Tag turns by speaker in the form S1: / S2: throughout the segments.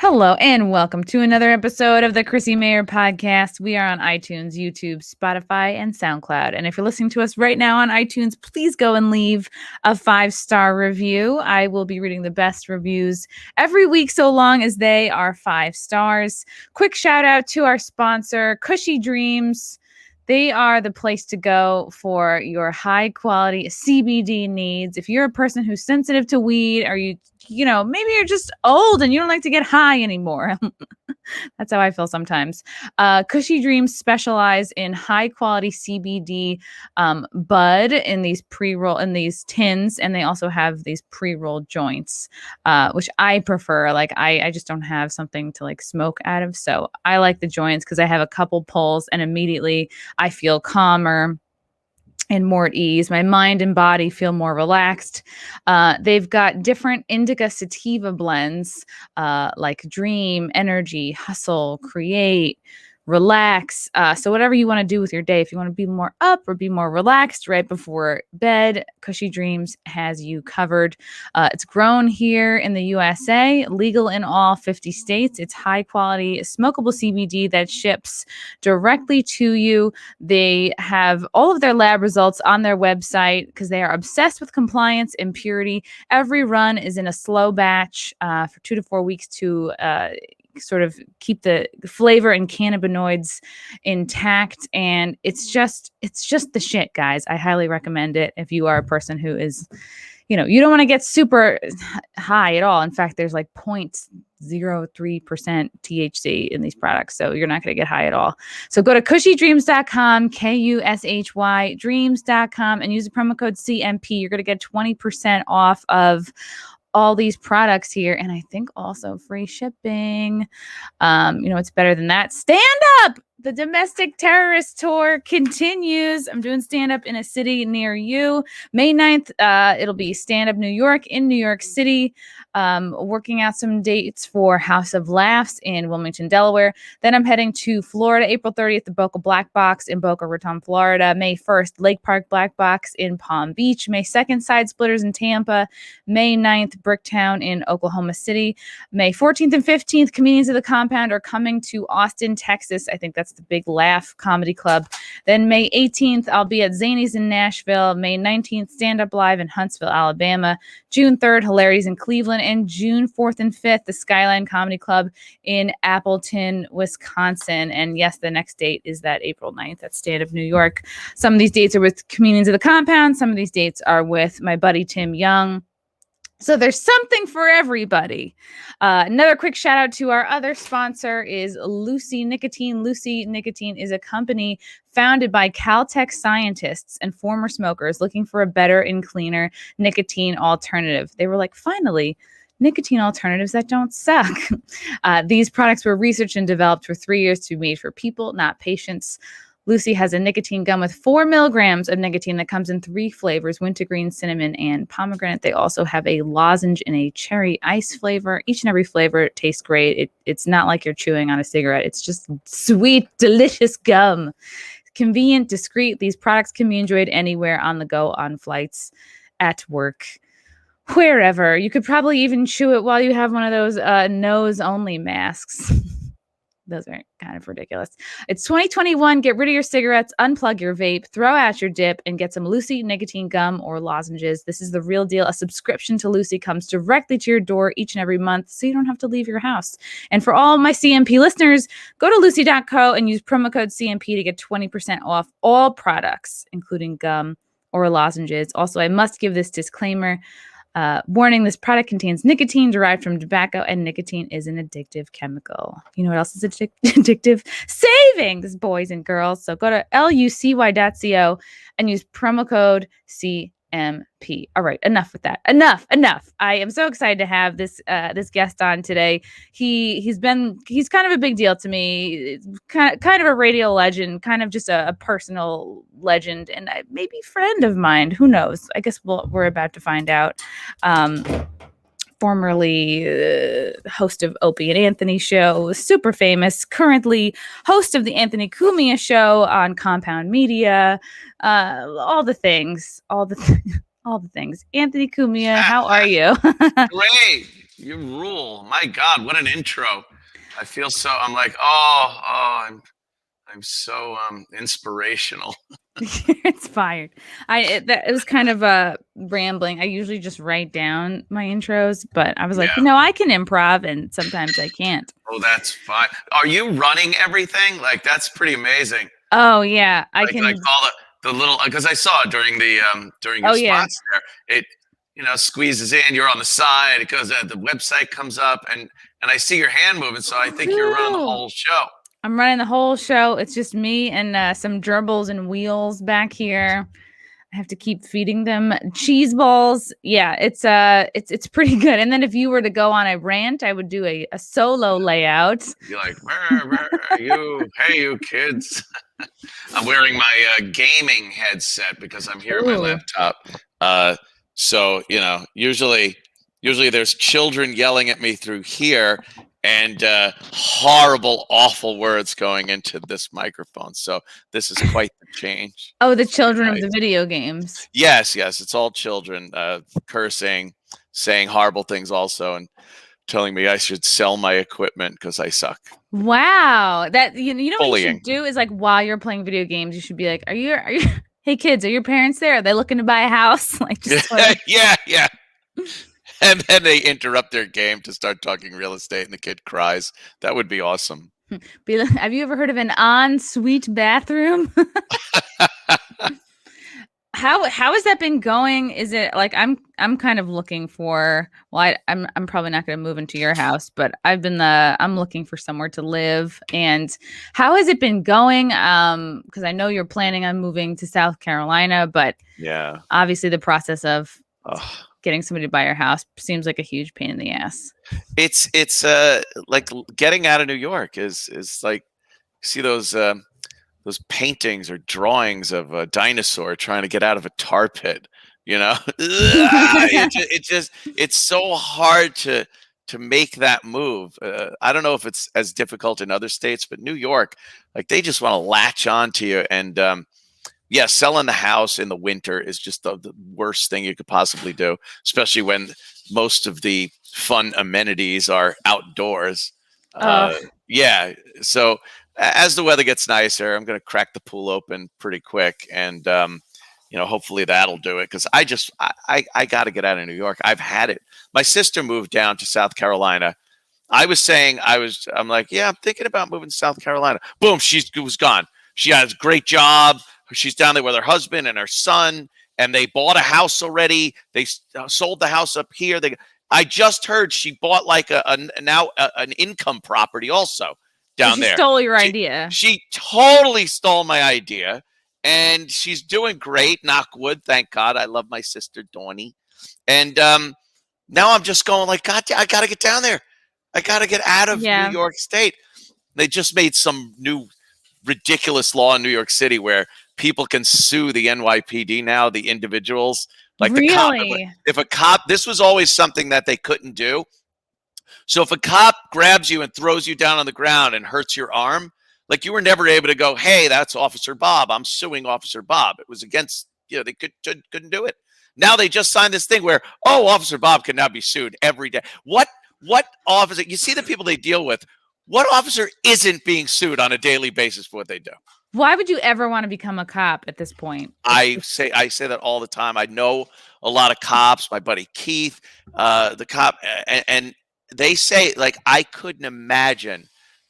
S1: Hello and welcome to another episode of the Chrissie Mayr podcast. We are on iTunes, YouTube, Spotify, and SoundCloud. And if you're listening to us right now on iTunes, please go and leave a 5-star review. I will be reading the best reviews every week so long as they are 5 stars. Quick shout out to our sponsor, Cushy Dreams. They are the place to go for your high quality CBD needs. If you're a person who's sensitive to weed, or maybe you're just old and you don't like to get high anymore. That's how I feel sometimes. Cushy Dreams specialize in high quality CBD bud in these these tins, and they also have these pre-roll joints, which I prefer. Like I just don't have something to like smoke out of, so I like the joints because I have a couple pulls and immediately I feel calmer and more at ease. My mind and body feel more relaxed. They've got different indica sativa blends like Dream, Energy, Hustle, Create, Relax. So whatever you want to do with your day, if you want to be more up or be more relaxed right before bed, Cushy Dreams has you covered. It's grown here in the USA, legal in all 50 states. It's high quality, smokable CBD that ships directly to you. They have all of their lab results on their website because they are obsessed with compliance and purity. Every run is in a slow batch for 2 to 4 weeks to sort of keep the flavor and cannabinoids intact, and it's just the shit, guys. I highly recommend it if you are a person who is, you don't want to get super high at all. In fact, there's like 0.03% THC in these products, so you're not going to get high at all. So go to cushydreams.com, KUSHY dreams.com, and use the promo code CMP. You're going to get 20% off of all these products here, and I think also free shipping. It's better than that. Stand Up! The Domestic Terrorist Tour continues. I'm doing stand-up in a city near you. May 9th, it'll be Stand Up New York in New York City. Working out some dates for House of Laughs in Wilmington, Delaware. Then I'm heading to Florida, April 30th, the Boca Black Box in Boca Raton, Florida. May 1st, Lake Park Black Box in Palm Beach. May 2nd, Side Splitters in Tampa. May 9th, Bricktown in Oklahoma City. May 14th and 15th, Comedians of the Compound are coming to Austin, Texas. I think that's the Big Laugh Comedy Club. Then May 18th, I'll be at Zany's in Nashville. May 19th, Stand Up Live in Huntsville, Alabama. June 3rd, Hilarities in Cleveland. And June 4th and 5th, the Skyline Comedy Club in Appleton, Wisconsin. And yes, the next date is that April 9th at Stand Up New York. Some of these dates are with Comedians of the Compound. Some of these dates are with my buddy Tim Young. So there's something for everybody. Another quick shout out to our other sponsor is Lucy Nicotine. Lucy Nicotine is a company founded by Caltech scientists and former smokers looking for a better and cleaner nicotine alternative. They were like, finally, nicotine alternatives that don't suck. These products were researched and developed for 3 years to be made for people, not patients. Lucy has a nicotine gum with 4 milligrams of nicotine that comes in 3 flavors, wintergreen, cinnamon, and pomegranate. They also have a lozenge and a cherry ice flavor. Each and every flavor tastes great. It's not like you're chewing on a cigarette. It's just sweet, delicious gum. Convenient, discreet. These products can be enjoyed anywhere, on the go, on flights, at work, wherever. You could probably even chew it while you have one of those nose-only masks. Those are kind of ridiculous. It's 2021. Get rid of your cigarettes, unplug your vape, throw out your dip, and get some Lucy nicotine gum or lozenges. This is the real deal. A subscription to Lucy comes directly to your door each and every month, so you don't have to leave your house. And for all my CMP listeners, go to lucy.co and use promo code CMP to get 20% off all products, including gum or lozenges. Also, I must give this disclaimer. Warning, this product contains nicotine derived from tobacco, and nicotine is an addictive chemical. You know what else is addictive? Savings, boys and girls. So go to lucy.co and use promo code CMP. All right, enough with that. Enough. I am so excited to have this guest on today. He's kind of a big deal to me. Kind of a radio legend, kind of just a personal legend, and maybe friend of mine. Who knows? I guess we're about to find out. Formerly host of Opie and Anthony Show, super famous, currently host of the Anthony Cumia Show on Compound Media, all the things. Anthony Cumia, how are you?
S2: Great. You rule. My God, what an intro. I feel so, I'm like, I'm so inspirational.
S1: It's fired. It was kind of rambling. I usually just write down my intros, but I was like,
S2: Yeah.
S1: I can improv, and sometimes I can't.
S2: Oh, that's fine. Are you running everything? Like, that's pretty amazing.
S1: Oh yeah, I
S2: Like
S1: can.
S2: all the little, because I saw it during your
S1: Oh yeah,
S2: spots there. It squeezes in. You're on the side. It goes. The website comes up, and I see your hand moving. So I think you're running the whole show.
S1: I'm running the whole show. It's just me and some gerbils and wheels back here. I have to keep feeding them cheese balls. Yeah, it's pretty good. And then if you were to go on a rant, I would do a solo layout.
S2: You're like, hey, you kids. I'm wearing my gaming headset because I'm here at my laptop. So usually there's children yelling at me through here, and horrible, awful words going into this microphone. So this is quite the change.
S1: Oh, the children of the video games.
S2: Yes, it's all children cursing, saying horrible things also, and telling me I should sell my equipment because I suck.
S1: Wow. That you know
S2: Bullying.
S1: What you should do is, like, while you're playing video games, you should be like, are you hey kids, are your parents there? Are they looking to buy a house? Like, just
S2: yeah. And then they interrupt their game to start talking real estate, and the kid cries. That would be awesome.
S1: Have you ever heard of an ensuite bathroom? How has that been going? Is it like I'm kind of looking for? Well, I'm probably not going to move into your house, but I'm looking for somewhere to live. And how has it been going? Because I know you're planning on moving to South Carolina, but
S2: yeah,
S1: obviously the process of getting somebody to buy your house seems like a huge pain in the ass.
S2: It's like getting out of New York is like, see those paintings or drawings of a dinosaur trying to get out of a tar pit, it's so hard to make that move. I don't know if it's as difficult in other states, but New York, like, they just want to latch on to you. And selling the house in the winter is just the worst thing you could possibly do, especially when most of the fun amenities are outdoors. So as the weather gets nicer, I'm going to crack the pool open pretty quick, and hopefully that'll do it, because I got to get out of New York. I've had it. My sister moved down to South Carolina. I'm like, yeah, I'm thinking about moving to South Carolina. Boom, she was gone. She has a great job. She's down there with her husband and her son, and they bought a house already. They sold the house up here. I just heard she bought like an income property also down there.
S1: She stole your idea.
S2: She totally stole my idea, and she's doing great. Knock wood, thank God. I love my sister Dawny, and now I'm just going like, God, I got to get down there. I got to get out of New York State. They just made some new ridiculous law in New York City where people can sue the NYPD now, the individuals. Like,
S1: really?
S2: The cop, if a cop, this was always something that they couldn't do. So if a cop grabs you and throws you down on the ground and hurts your arm, like, you were never able to go, hey, that's Officer Bob, I'm suing Officer Bob. It was against, they couldn't do it. Now they just signed this thing where, Officer Bob can now be sued every day. What officer, you see the people they deal with, what officer isn't being sued on a daily basis for what they do?
S1: Why would you ever want to become a cop at this point?
S2: I say that all the time. I know a lot of cops. My buddy Keith, the cop, and they say, like, I couldn't imagine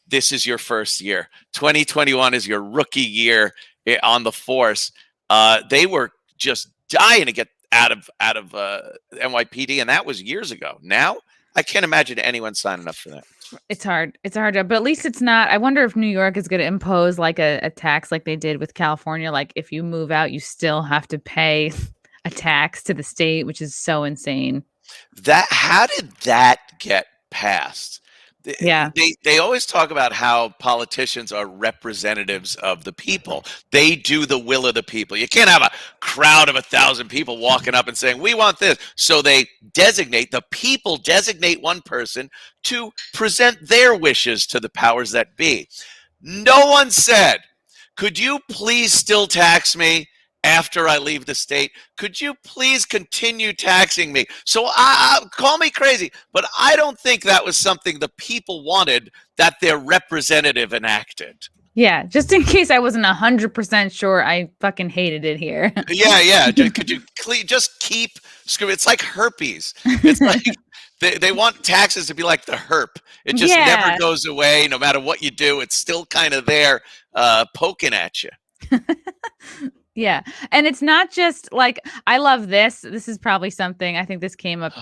S2: this is your first year. 2021 is your rookie year on the force. They were just dying to get out of NYPD, and that was years ago. Now I can't imagine anyone signing up for that.
S1: It's hard. It's a hard job, but at least it's not. I wonder if New York is going to impose like a tax like they did with California. Like, if you move out, you still have to pay a tax to the state, which is so insane.
S2: How did that get passed?
S1: Yeah.
S2: They always talk about how politicians are representatives of the people. They do the will of the people. You can't have a crowd of 1,000 people walking up and saying, we want this. So the people designate one person to present their wishes to the powers that be. No one said, could you please still tax me after I leave the state, could you please continue taxing me? So call me crazy, but I don't think that was something the people wanted that their representative enacted.
S1: Yeah, just in case I wasn't 100% sure, I fucking hated it here.
S2: Yeah. Could you just keep screaming? It's like herpes. It's like they want taxes to be like the herp. It just never goes away. No matter what you do, it's still kind of there, poking at you.
S1: Yeah. And it's not just like, I love this. This is probably something, I think this came up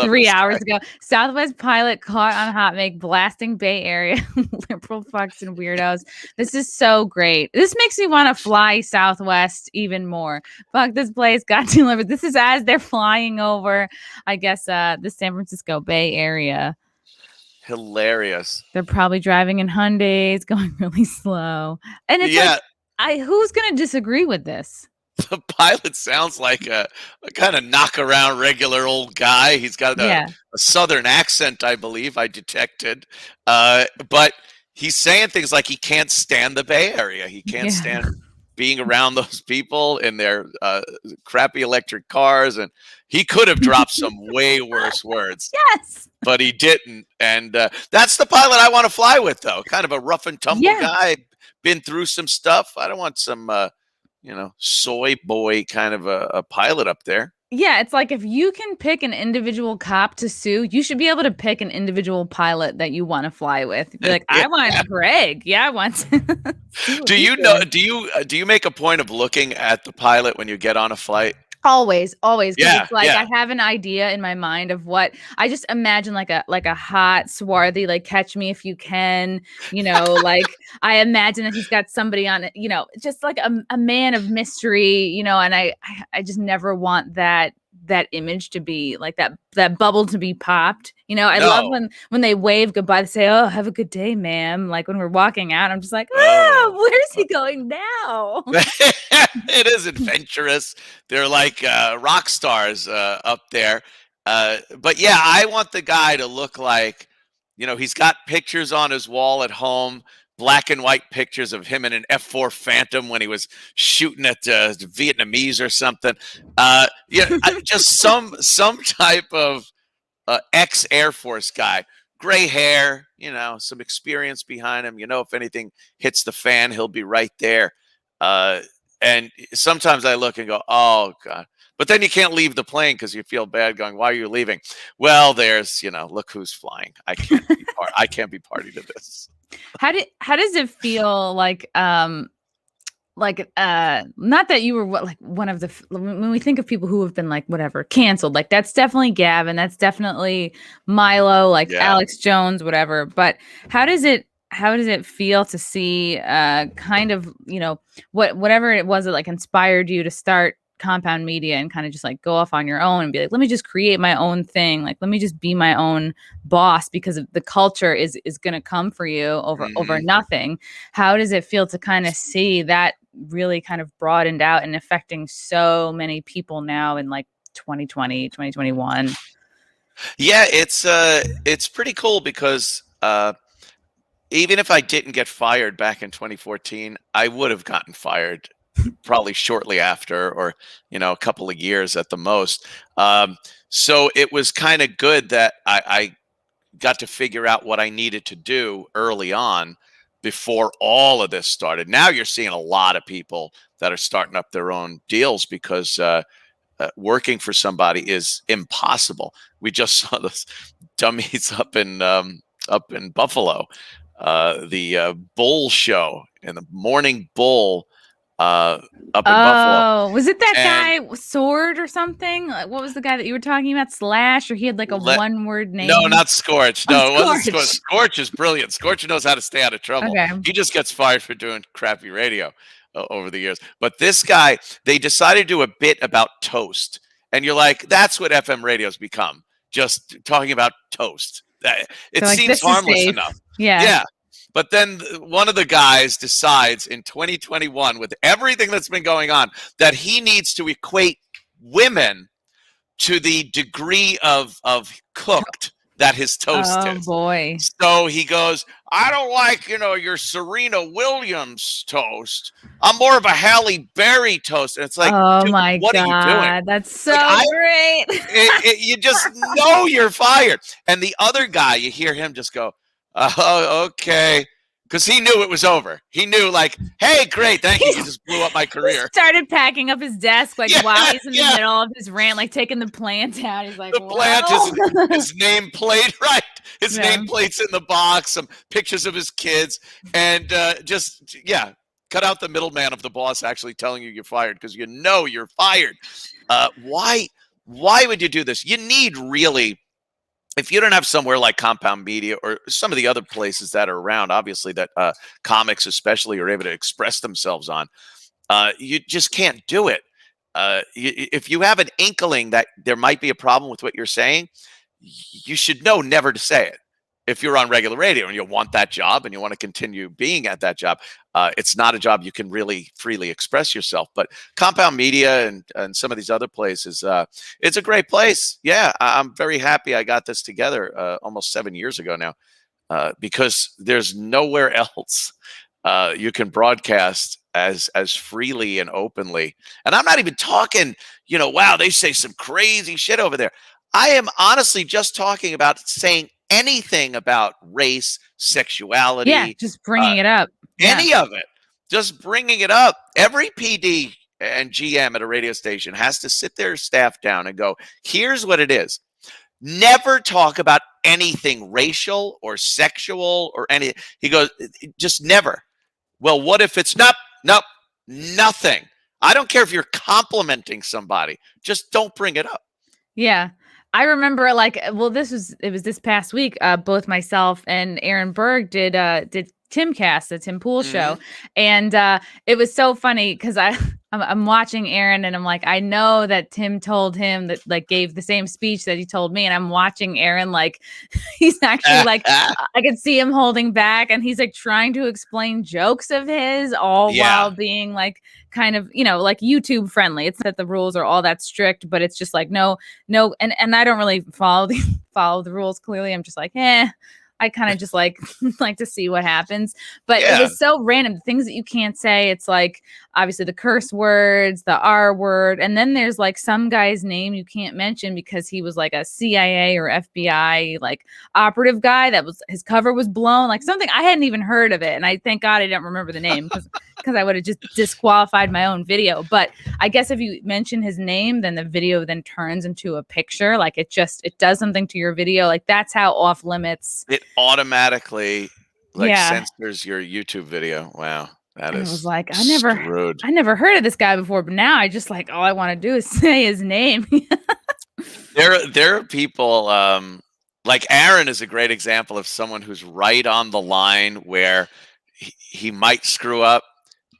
S1: 3 hours ago. Southwest pilot caught on hot mic blasting Bay Area liberal fucks and weirdos. This is so great. This makes me want to fly Southwest even more. Fuck, this place got delivered. This is as they're flying over, I guess, the San Francisco Bay Area.
S2: Hilarious.
S1: They're probably driving in Hyundais, going really slow. And it's like, who's going to disagree with this?
S2: The pilot sounds like a kind of knock around regular old guy. He's got a Southern accent, I believe I detected. But he's saying things like he can't stand the Bay Area. He can't stand being around those people in their crappy electric cars. And he could have dropped some way worse words.
S1: Yes.
S2: But he didn't. And that's the pilot I want to fly with, though. Kind of a rough and tumble guy. Been through some stuff. I don't want some, soy boy kind of a pilot up there.
S1: Yeah, it's like if you can pick an individual cop to sue, you should be able to pick an individual pilot that you want to fly with. Be like, I want Greg. Yeah, I want.
S2: Do you make a point of looking at the pilot when you get on a flight?
S1: Always. It's like I have an idea in my mind of what I just imagine, like a hot, swarthy, like Catch Me If You Can, like I imagine that he's got somebody on it, just like a man of mystery, and I just never want that image to be like that bubble to be popped. I love when they wave goodbye, they say, "Oh, have a good day, ma'am." Like when we're walking out, I'm just like, where's he going now?
S2: It is adventurous. They're like rock stars up there. But yeah, I want the guy to look like, he's got pictures on his wall at home, black and white pictures of him in an F-4 Phantom when he was shooting at the Vietnamese or something. Just some type of ex-Air Force guy. Gray hair, some experience behind him. If anything hits the fan, he'll be right there. And sometimes I look and go, oh, God. But then you can't leave the plane because you feel bad going, why are you leaving? Well, there's, look who's flying. I can't be party to this.
S1: How does it feel like not that you were one of the, when we think of people who have been like whatever canceled, like that's definitely Gavin, that's definitely Milo, Alex Jones, whatever. But how does it feel to see kind of whatever it was that like inspired you to start Compound Media and kind of just like go off on your own and be like, let me just create my own thing, like let me just be my own boss, because the culture is going to come for you over nothing. How does it feel to kind of see that really kind of broadened out and affecting so many people now in like 2020, 2021?
S2: Yeah, it's pretty cool because even if I didn't get fired back in 2014, I would have gotten fired probably shortly after, or a couple of years at the most. So it was kind of good that I got to figure out what I needed to do early on before all of this started. Now you're seeing a lot of people that are starting up their own deals because working for somebody is impossible. We just saw this dummies up in Buffalo, the Bull show and the Morning Bull. Up in Buffalo.
S1: Was it that guy Sword or something? Like, what was the guy that you were talking about? Slash, or he had like a one-word name?
S2: No, not Scorch. No, it wasn't Scorch. Scorch is brilliant. Scorch knows how to stay out of trouble.
S1: Okay.
S2: He just gets fired for doing crappy radio over the years. But this guy, they decided to do a bit about toast, and you're like, that's what FM radio's become. Just talking about toast. It seems harmless enough.
S1: Yeah.
S2: But then one of the guys decides in 2021, with everything that's been going on, that he needs to equate women to the degree of cooked that his toast
S1: Oh
S2: is.
S1: boy.
S2: So he goes, I don't like, your Serena Williams toast. I'm more of a Halle Berry toast. And it's like,
S1: Oh
S2: dude,
S1: my
S2: what are you doing?
S1: God. That's so
S2: Like,
S1: great.
S2: you just know you're fired. And the other guy, you hear him just go, oh, okay. Because he knew it was over. He knew, like, hey, great, thank you. You just blew up my career.
S1: He started packing up his desk, like,
S2: Yeah,
S1: while he's in the
S2: yeah.
S1: middle of his rant, like taking the plant out. He's like,
S2: The plant is his nameplate, right? His
S1: Yeah.
S2: nameplate's in the box, some pictures of his kids, and cut out the middleman of the boss actually telling you you're fired, because you know you're fired. Why would you do this? You need really, if you don't have somewhere like Compound Media or some of the other places that are around, obviously, that comics especially are able to express themselves on, you just can't do it. If you have an inkling that there might be a problem with what you're saying, you should know never to say it. If you're on regular radio and you want that job and you want to continue being at that job, it's not a job you can really freely express yourself. But Compound Media and some of these other places, it's a great place. Yeah, I'm very happy I got this together almost 7 years ago now, because there's nowhere else you can broadcast as freely and openly. And I'm not even talking, wow, they say some crazy shit over there. I am honestly just talking about saying anything about race, sexuality.
S1: Yeah, just bringing it up.
S2: Any of it. Just bringing it up. Every PD and GM at a radio station has to sit their staff down and go, here's what it is. Never talk about anything racial or sexual or any. He goes, just never. Well, what if it's nothing? I don't care if you're complimenting somebody. Just don't bring it up.
S1: Yeah. I remember, it was this past week, both myself and Aaron Berg did Timcast, the Tim Pool show. And it was so funny because I'm watching Aaron and I'm like, I know that Tim told him that, like, gave the same speech that he told me. And I'm watching Aaron, like, he's actually like, I could see him holding back and he's like trying to explain jokes of his while being like, kind of, like YouTube friendly. It's that the rules are all that strict, but it's just like, no. And I don't really follow the rules. Clearly. I'm just like, I kind of just like to see what happens. But it was so random. The things that you can't say, it's like obviously the curse words, the R word. And then there's like some guy's name you can't mention because he was like a CIA or FBI like operative guy that was, his cover was blown, like something I hadn't even heard of it. And I thank God I didn't remember the name because I would have just disqualified my own video. But I guess if you mention his name, then the video then turns into a picture. Like it does something to your video. Like that's how off limits.
S2: It automatically censors your YouTube video. Wow. That is, I was like, I
S1: never heard of this guy before, but now I just like, all I want to do is say his name.
S2: There are people, like Aaron is a great example of someone who's right on the line where he might screw up,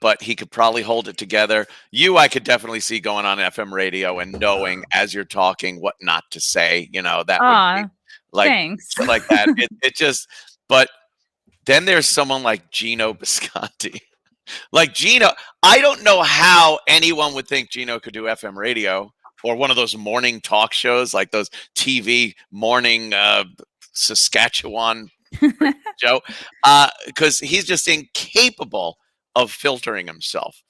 S2: but he could probably hold it together. I could definitely see going on FM radio and knowing as you're talking what not to say, that would be like,
S1: thanks.
S2: Like that. It just, but then there's someone like Gino Bisconti. Like Gino, I don't know how anyone would think Gino could do FM radio or one of those morning talk shows, like those TV morning Saskatchewan Joe, because he's just incapable of filtering himself.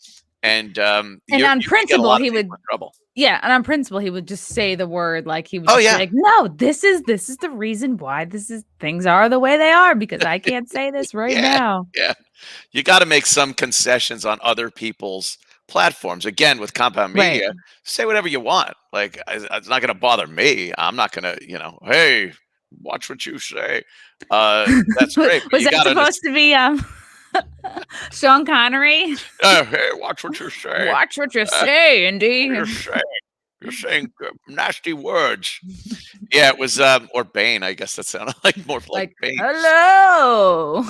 S2: And on
S1: principle, he would trouble. Yeah, and on principle, he would just say the word, like he would be like, "No, this is the reason why things are the way they are because I can't say this right now."
S2: Yeah, you got to make some concessions on other people's platforms. Again, with Compound Media, say whatever you want. Like it's not going to bother me. I'm not going to, hey, watch what you say. That's great.
S1: Was that supposed to be Sean Connery?
S2: Hey, watch what you say.
S1: Watch what you say, Indy.
S2: You're saying nasty words. Yeah, it was or Bane. I guess that sounded like more like Bane.
S1: Hello.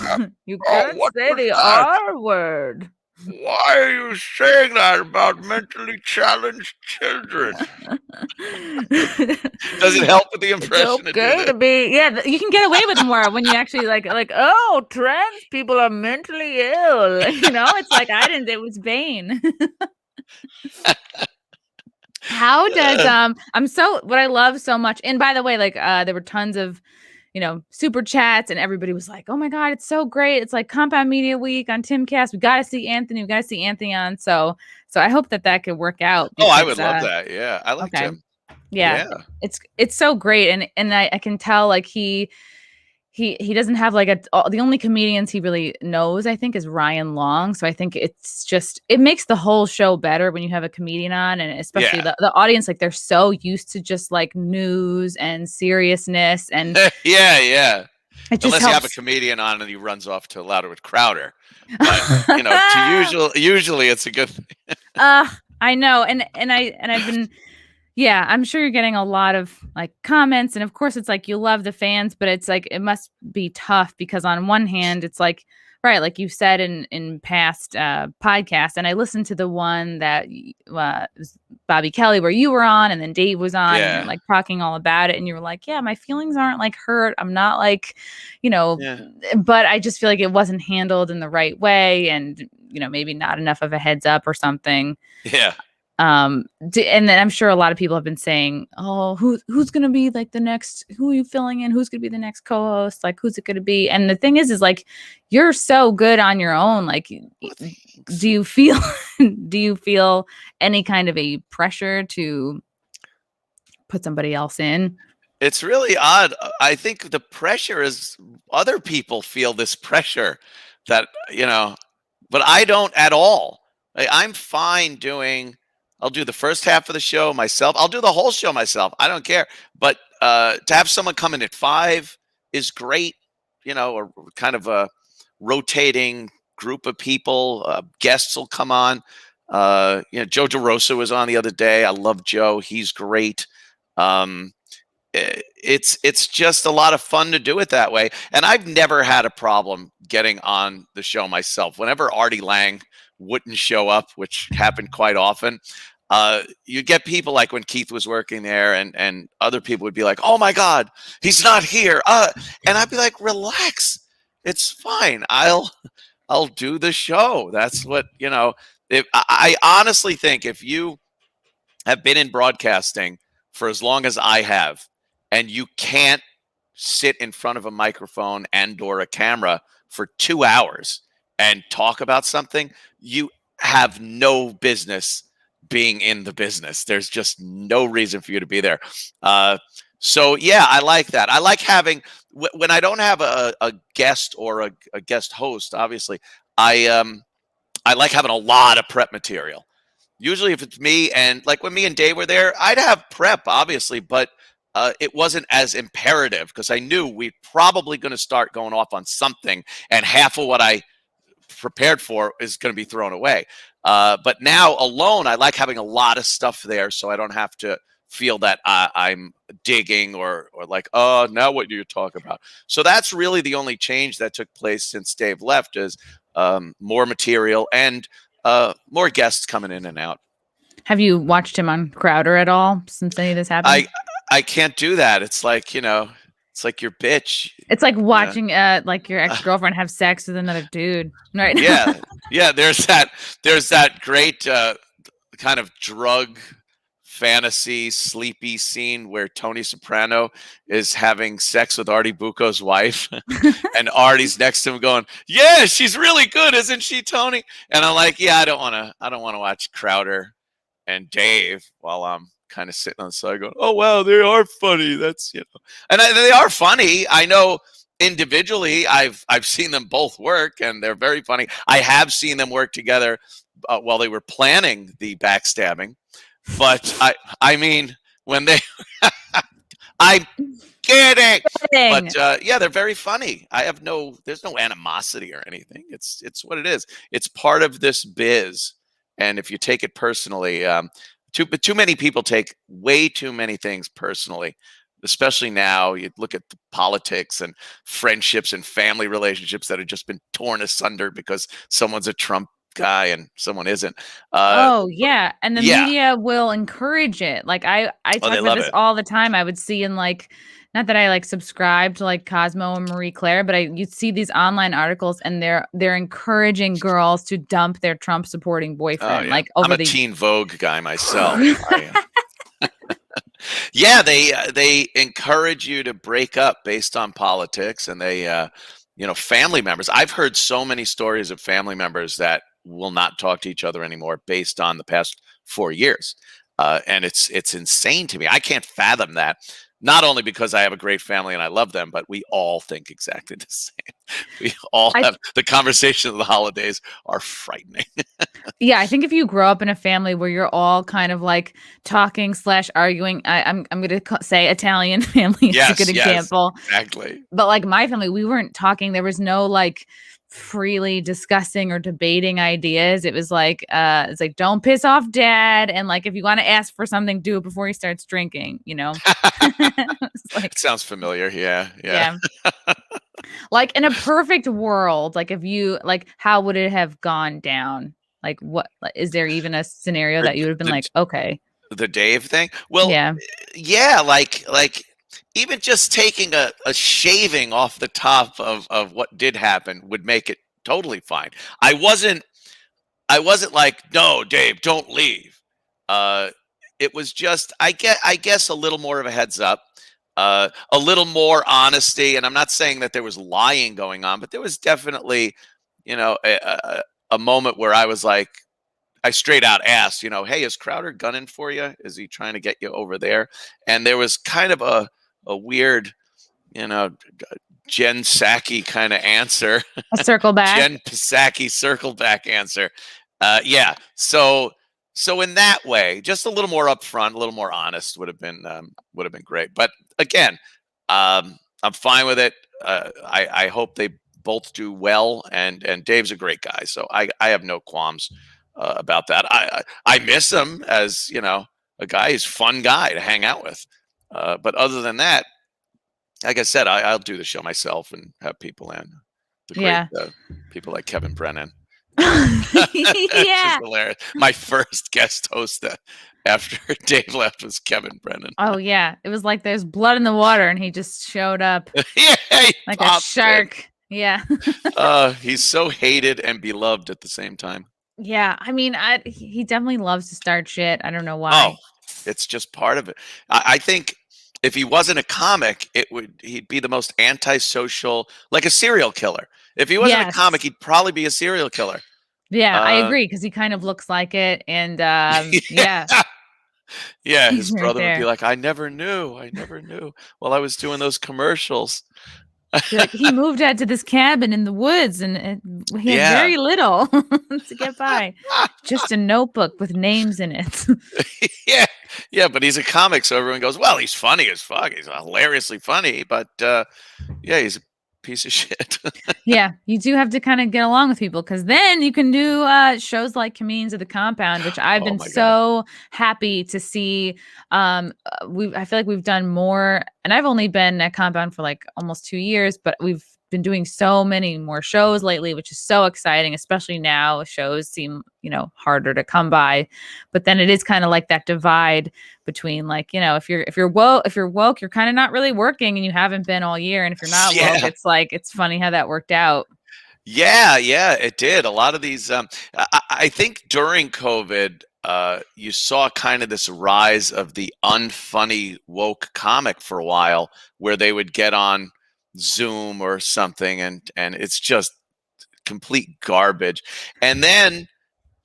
S1: You can't say the R word.
S2: Why are you saying that about mentally challenged children? Does it help with the impression?
S1: It's okay to be, you can get away with more when you actually like, oh, trans people are mentally ill. It's like it was Bane. How does what I love so much, and by the way, like there were tons of super chats, and everybody was like, oh my God, it's so great. It's like Compound Media Week on Timcast. We got to see Anthony. We got to see Anthony on. So I hope that could work out.
S2: Oh, I would love that. Yeah. I like
S1: okay.
S2: Tim.
S1: Yeah. It's so great. And I can tell like he doesn't have like the only comedians he really knows, I think, is Ryan Long. So I think it makes the whole show better when you have a comedian on, and especially the audience, like they're so used to just like news and seriousness and
S2: yeah.
S1: It just
S2: Unless
S1: helps.
S2: you have a comedian on and he runs off to Louder with Crowder. But usually it's a good thing.
S1: I know. And I've been I'm sure you're getting a lot of like comments, and of course it's like you love the fans, but it's like it must be tough because on one hand it's like, right, like you said in past podcasts, and I listened to the one that was Bobby Kelly where you were on, and then Dave was on, and you're like talking all about it, and you were like, yeah, my feelings aren't like hurt. I'm not like, but I just feel like it wasn't handled in the right way, and maybe not enough of a heads up or something.
S2: Yeah.
S1: And then I'm sure a lot of people have been saying, oh, who's going to be like the next, who are you filling in? Who's going to be the next co-host? Like, who's it going to be? And the thing is like, you're so good on your own. Like, do you feel any kind of a pressure to put somebody else in?
S2: It's really odd. I think the pressure is other people feel this pressure that, but I don't at all. I'm fine I'll do the first half of the show myself. I'll do the whole show myself. I don't care. But to have someone come in at 5 is great. Or kind of a rotating group of people. Guests will come on. Joe DeRosa was on the other day. I love Joe. He's great. It's just a lot of fun to do it that way. And I've never had a problem getting on the show myself. Whenever Artie Lang wouldn't show up, which happened quite often, you get people like when Keith was working there, and other people would be like, oh my God, he's not here. And I'd be like, relax, it's fine. I'll do the show. That's what, I honestly think if you have been in broadcasting for as long as I have, and you can't sit in front of a microphone and or a camera for 2 hours and talk about something, you have no business being in the business. There's just no reason for you to be there. So yeah, I like that. I like having, when I don't have a guest or a guest host, obviously, I like having a lot of prep material. Usually if it's me, and like when me and Dave were there, I'd have prep, obviously, but it wasn't as imperative because I knew we're probably going to start going off on something, and half of what I prepared for is going to be thrown away. But now alone, I like having a lot of stuff there, so I don't have to feel that I'm digging or like, oh, now what do you talk about? So that's really the only change that took place since Dave left, is more material and more guests coming in and out.
S1: Have you watched him on Crowder at all since any of this happened?
S2: I can't do that. It's like, it's like your bitch.
S1: It's like watching like your ex-girlfriend have sex with another dude, right?
S2: Yeah. There's that great kind of drug fantasy sleepy scene where Tony Soprano is having sex with Artie Bucco's wife, and Artie's next to him going, "Yeah, she's really good, isn't she, Tony?" And I'm like, "Yeah, I don't want to watch Crowder and Dave while I'm kind of sitting on the side going, oh wow, they are funny." That's and they are funny. I know individually I've seen them both work, and they're very funny. I have seen them work together while they were planning the backstabbing, but I mean when they I'm kidding. But yeah, they're very funny. There's no animosity or anything. It's what it is. It's part of this biz, and if you take it personally, too many people take way too many things personally, especially now. You look at the politics and friendships and family relationships that have just been torn asunder because someone's a Trump guy and someone isn't.
S1: And the media will encourage it. Like I talk about this all the time. I would see in like, not that I like subscribe to like Cosmo and Marie Claire, but you'd see these online articles, and they're encouraging girls to dump their Trump supporting boyfriend. Like over
S2: I'm a Teen Vogue guy myself. Yeah, they encourage you to break up based on politics, and they family members. I've heard so many stories of family members that will not talk to each other anymore based on the past 4 years, and it's insane to me. I can't fathom that. Not only because I have a great family and I love them, but we all think exactly the same. We all
S1: I
S2: have the conversations of the holidays are frightening.
S1: Yeah, I think if you grow up in a family where you're all kind of like talking slash arguing, I'm going to say Italian family is a good
S2: Yes,
S1: example.
S2: exactly.
S1: But like my family, we weren't talking. There was no like freely discussing or debating ideas. It was like it's like don't piss off dad, and like if you want to ask for something, do it before he starts drinking. It's like
S2: It sounds familiar. Yeah.
S1: yeah. Like in a perfect world, like if you like, how would it have gone down? Like, what is there even a scenario
S2: The,
S1: that you would have been
S2: the,
S1: like, okay,
S2: the Dave thing. Well,
S1: yeah,
S2: yeah, like even just taking a shaving off the top of what did happen would make it totally fine. I wasn't like, no, Dave, don't leave. It was just I guess a little more of a heads up, a little more honesty. And I'm not saying that there was lying going on, but there was definitely, a moment where I was like, I straight out asked, hey, is Crowder gunning for you? Is he trying to get you over there? And there was kind of a weird, you know, Jen Psaki kind of answer.
S1: a circle back.
S2: Jen Psaki circle back answer. Yeah. So in that way, just a little more upfront, a little more honest would have been great. But again, I'm fine with it. I hope they both do well, and Dave's a great guy, so I have no qualms about that. I miss him as a guy. He's a fun guy to hang out with. But other than that, like I said, I'll do the show myself and have people in. The great people like Kevin Brennan.
S1: Yeah.
S2: Hilarious. My first guest host after Dave left was Kevin Brennan.
S1: Oh yeah, it was like there's blood in the water, and he just showed up
S2: Yeah,
S1: like a shark. Yeah.
S2: He's so hated and beloved at the same time.
S1: Yeah, I mean, he definitely loves to start shit. I don't know why.
S2: Oh, it's just part of it. I think if he wasn't a comic, he'd be the most antisocial, like a serial killer. If he wasn't a comic, he'd probably be a serial killer.
S1: Yeah, I agree, because he kind of looks like it, and yeah.
S2: Yeah,
S1: He's
S2: his
S1: right
S2: brother would be
S1: there.
S2: like, I never knew while I was doing those commercials.
S1: Like, he moved out to this cabin in the woods, and he had very little to get by. Just a notebook with names in it.
S2: Yeah, but he's a comic, so everyone goes, well, he's funny as fuck. He's hilariously funny, but yeah, he's a piece of shit.
S1: Yeah, you do have to kind of get along with people, because then you can do shows like Comedians of the Compound, which I've been so happy to see. I feel like we've done more, and I've only been at Compound for like almost 2 years, but we've been doing so many more shows lately, which is so exciting, especially now shows seem, harder to come by. But then it is kind of like that divide between, like, if you're woke, you're kind of not really working, and you haven't been all year. And if you're not woke, it's like, it's funny how that worked out.
S2: Yeah, it did. A lot of these, I think during COVID, you saw kind of this rise of the unfunny woke comic for a while, where they would get on Zoom or something, and it's just complete garbage. And then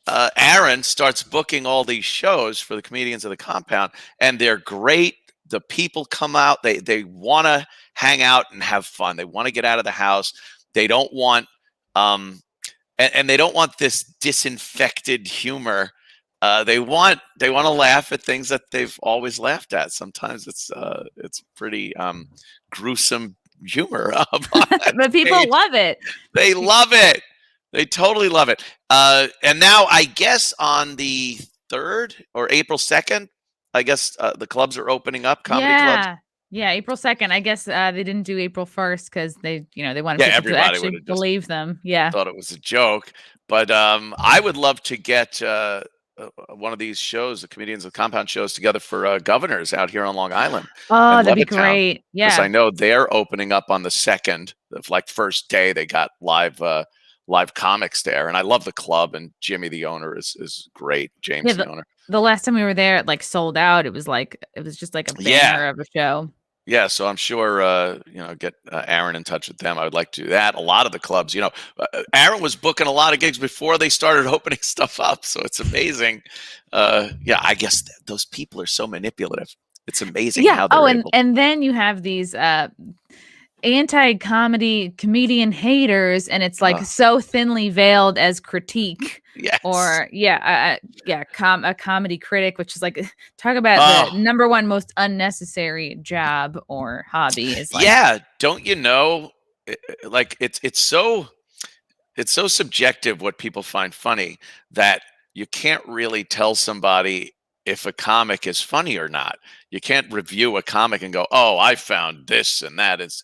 S2: Aaron starts booking all these shows for the Comedians of the Compound, and they're great. The people come out, they want to hang out and have fun. They want to get out of the house. They don't want and they don't want this disinfected humor. They want to laugh at things that they've always laughed at. Sometimes it's pretty gruesome humor.
S1: But people love it.
S2: They love it. They totally love it. And now, I guess on the 3rd or April 2nd, I guess the clubs are opening up, comedy clubs.
S1: Yeah, April 2nd. I guess they didn't do April 1st because they wanted people to actually believe them. Yeah.
S2: Thought it was a joke. But I would love to get one of these shows, the Comedians of the Compound shows, together for governors out here on Long Island.
S1: Oh, that'd be great. Yeah.
S2: Because I know they're opening up on the 2nd, like first day they got live comics there. And I love the club, and Jimmy, the owner, is great. James, the owner.
S1: the last time we were there, it like sold out. It was just like a banger of a show.
S2: Yeah, so I'm sure get Aaron in touch with them. I would like to do that. A lot of the clubs, Aaron was booking a lot of gigs before they started opening stuff up, so it's amazing. I guess those people are so manipulative. It's amazing how they're able.
S1: And then you have these anti-comedy comedian haters, and it's like so thinly veiled as critique.
S2: Yes.
S1: Or a comedy critic, which is like, talk about the number one most unnecessary job or hobby is like,
S2: don't you know, like it's so subjective what people find funny that you can't really tell somebody if a comic is funny or not. You can't review a comic and go, oh, I found this and that. Is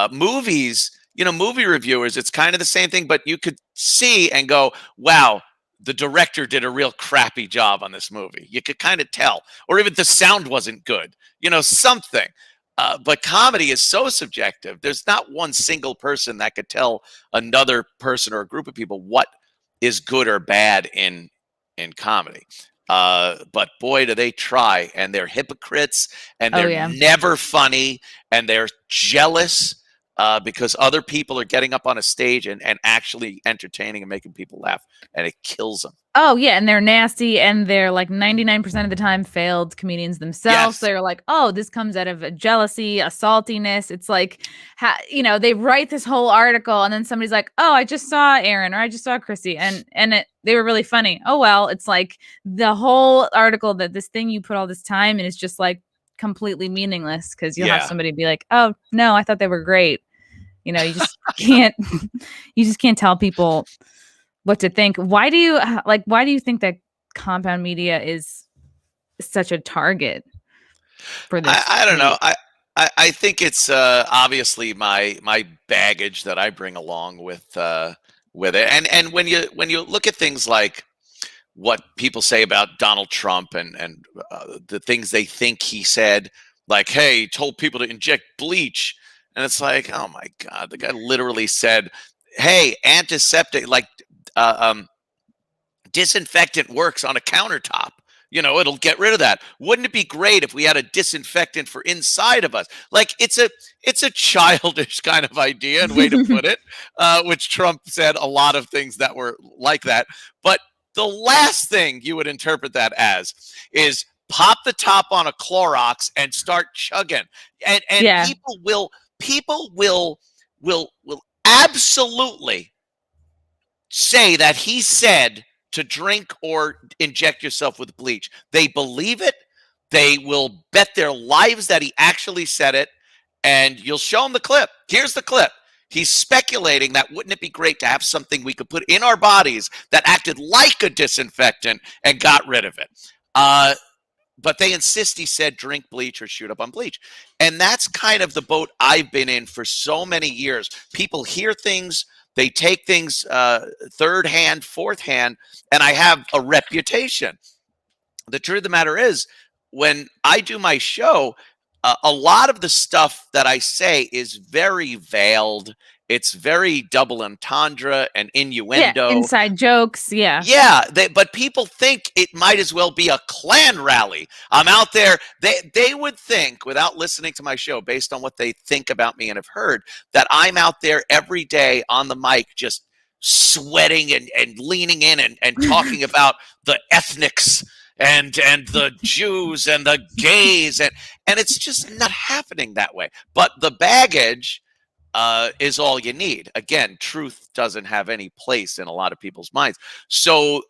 S2: movies, movie reviewers, it's kind of the same thing, but you could see and go, wow, the director did a real crappy job on this movie. You could kind of tell, or even the sound wasn't good, something. But comedy is so subjective. There's not one single person that could tell another person or a group of people what is good or bad in comedy. But boy, do they try, and they're hypocrites, and they're never funny, and they're jealous because other people are getting up on a stage and actually entertaining and making people laugh, and it kills them.
S1: Oh, yeah, and they're nasty, and they're like 99% of the time failed comedians themselves. Yes. They're like, oh, this comes out of a jealousy, a saltiness. It's like, they write this whole article, and then somebody's like, oh, I just saw Aaron, or I just saw Chrissie, and they were really funny. Oh, well, it's like the whole article, that this thing you put all this time in is just like completely meaningless, because you'll have somebody be like, oh, no, I thought they were great. You just can't tell people what to think. Why do you think that compound media is such a target for this?
S2: I don't know. I think it's obviously my baggage that I bring along with it. And when you look at things like what people say about Donald Trump and the things they think he said, like, hey, he told people to inject bleach. And it's like, oh my God, the guy literally said, hey, antiseptic, like disinfectant works on a countertop. It'll get rid of that. Wouldn't it be great if we had a disinfectant for inside of us? Like, it's a childish kind of idea and way to put it, which Trump said a lot of things that were like that. But the last thing you would interpret that as is pop the top on a Clorox and start chugging. And people will absolutely say that he said to drink or inject yourself with bleach. They believe it. They will bet their lives that he actually said it. And you'll show them the clip. Here's the clip. He's speculating that wouldn't it be great to have something we could put in our bodies that acted like a disinfectant and got rid of it. But they insist he said drink bleach or shoot up on bleach. And that's kind of the boat I've been in for so many years. People hear things, they take things third hand, fourth hand, and I have a reputation. The truth of the matter is, when I do my show, a lot of the stuff that I say is very veiled. It's very double entendre and innuendo.
S1: Yeah, inside jokes, yeah.
S2: Yeah, but people think it might as well be a Klan rally. I'm out there. They would think, without listening to my show, based on what they think about me and have heard, that I'm out there every day on the mic just sweating and leaning in and talking about the ethnics and the Jews and the gays. And it's just not happening that way. But the baggage is all you need. Again, truth doesn't have any place in a lot of people's minds. So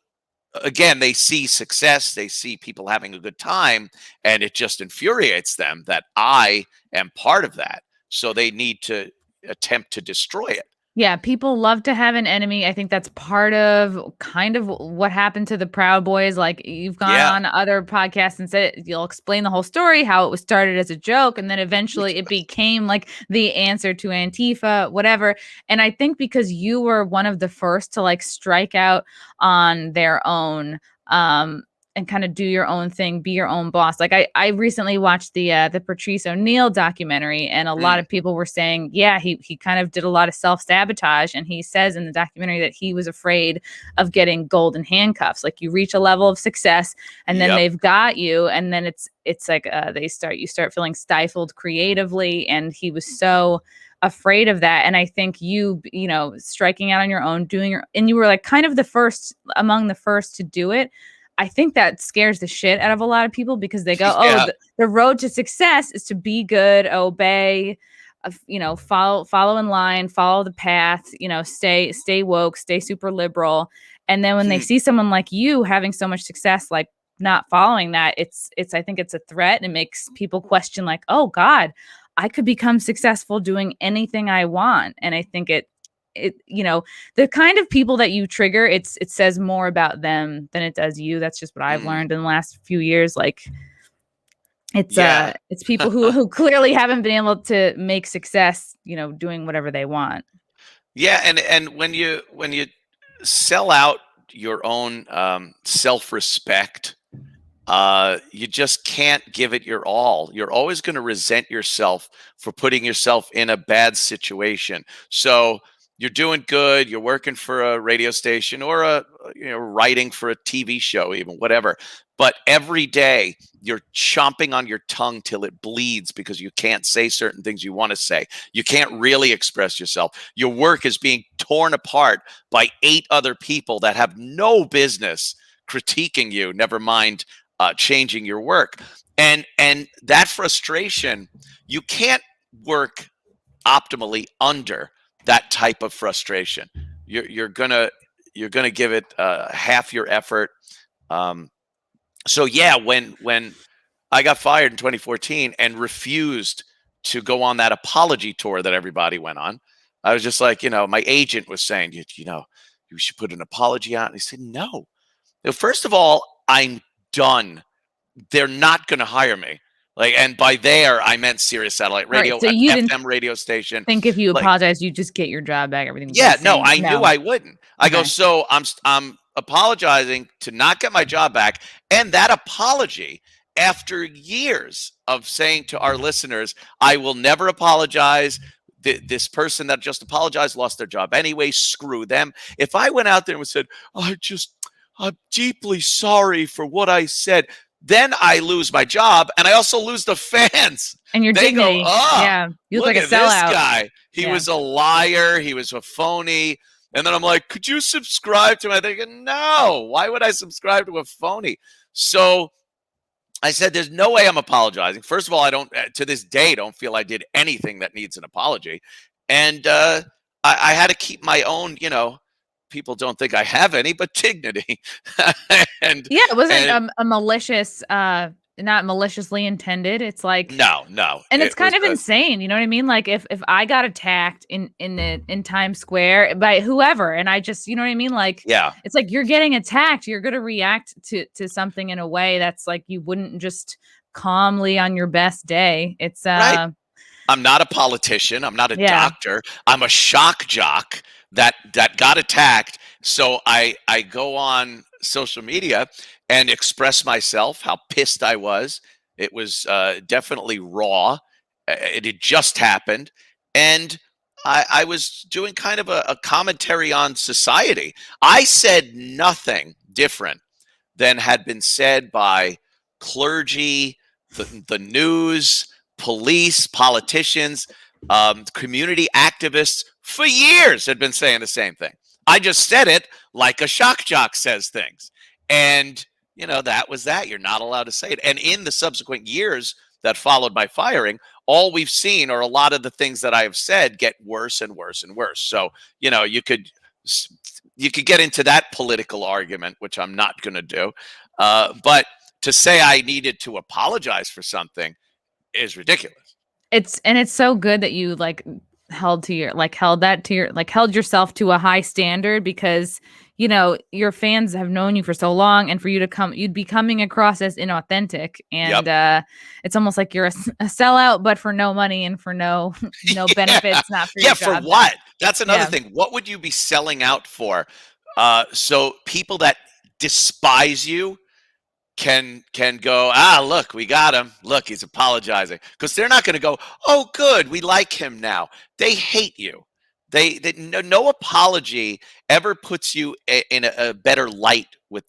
S2: again, they see success, they see people having a good time, and it just infuriates them that I am part of that. So they need to attempt to destroy it.
S1: Yeah, people love to have an enemy. I think that's part of kind of what happened to the Proud Boys. Like, you've gone on other podcasts and said you'll explain the whole story, how it was started as a joke, and then eventually it became like the answer to Antifa, whatever. And I think because you were one of the first to like strike out on their own, and and kind of do your own thing, be your own boss. Like I recently watched the Patrice O'Neal documentary, and a lot of people were saying, yeah, he kind of did a lot of self-sabotage. And he says in the documentary that he was afraid of getting golden handcuffs. Like you reach a level of success and then they've got you, and then it's like you start feeling stifled creatively. And he was so afraid of that. And I think you know, striking out on your own, and you were like kind of among the first to do it. I think that scares the shit out of a lot of people because they go, oh, the road to success is to be good, obey, you know, follow in line, follow the path, you know, stay woke, stay super liberal. And then when they see someone like you having so much success, like not following that, I think it's a threat, and it makes people question like, oh God, I could become successful doing anything I want. And I think it, you know, the kind of people that you trigger, it says more about them than it does you. That's just what I've learned in the last few years. Like it's people who clearly haven't been able to make success, you know, doing whatever they want.
S2: Yeah. And when you sell out your own self-respect, you just can't give it your all. You're always going to resent yourself for putting yourself in a bad situation. So you're doing good. You're working for a radio station or writing for a TV show, even whatever. But every day you're chomping on your tongue till it bleeds because you can't say certain things you want to say. You can't really express yourself. Your work is being torn apart by 8 other people that have no business critiquing you, never mind changing your work. And that frustration, you can't work optimally under that type of frustration. You're gonna give it half your effort. So yeah, when I got fired in 2014 and refused to go on that apology tour that everybody went on, I was just like, you know, my agent was saying, you know, you should put an apology out. And he said, no. First of all, I'm done. They're not going to hire me. Like, and by there, I meant Sirius Satellite Radio,
S1: right, so
S2: an
S1: you
S2: FM radio station.
S1: Think if you apologize, you just get your job back, everything.
S2: Yeah, no, I knew I wouldn't. I go,
S1: Okay.
S2: so I'm apologizing to not get my job back. And that apology, after years of saying to our listeners, I will never apologize. This person that just apologized lost their job anyway. Screw them. If I went out there and said, I'm deeply sorry for what I said, then I lose my job, and I also lose the fans.
S1: And your dignity.
S2: Go, oh,
S1: yeah, you look like a sellout.
S2: This guy. He was a liar. He was a phony. And then I'm like, could you subscribe to him? I think, no. Why would I subscribe to a phony? So I said, there's no way I'm apologizing. First of all, I don't, to this day, don't feel I did anything that needs an apology. And I had to keep my own, you know, people don't think I have any, but dignity. And
S1: yeah, it wasn't a malicious, not maliciously intended. It's like
S2: no,
S1: and it's kind of insane. You know what I mean? Like if I got attacked in Times Square by whoever, and I just, you know what I mean? Like
S2: yeah,
S1: it's like you're getting attacked. You're gonna react to something in a way that's like you wouldn't just calmly on your best day. It's
S2: right. I'm not a politician. I'm not a doctor. I'm a shock jock that got attacked. So I go on social media and express myself, how pissed I was. It was definitely raw. It had just happened. And I was doing kind of a commentary on society. I said nothing different than had been said by clergy, the news, police, politicians, community activists for years had been saying the same thing. I just said it like a shock jock says things. And, you know, that was that. You're not allowed to say it. And in the subsequent years that followed my firing, all we've seen are a lot of the things that I have said get worse and worse and worse. So, you know, you could get into that political argument, which I'm not going to do. But to say I needed to apologize for something is ridiculous.
S1: It's so good that you held yourself to a high standard, because, you know, your fans have known you for so long, and for you to you'd be coming across as inauthentic, and it's almost like you're a sellout, but for no money and for no benefits, not for your job.
S2: For what? That's another thing. What would you be selling out for? So people that despise you can go, look, we got him. Look, he's apologizing. Because they're not going to go, oh, good, we like him now. They hate you. No apology ever puts you in a better light with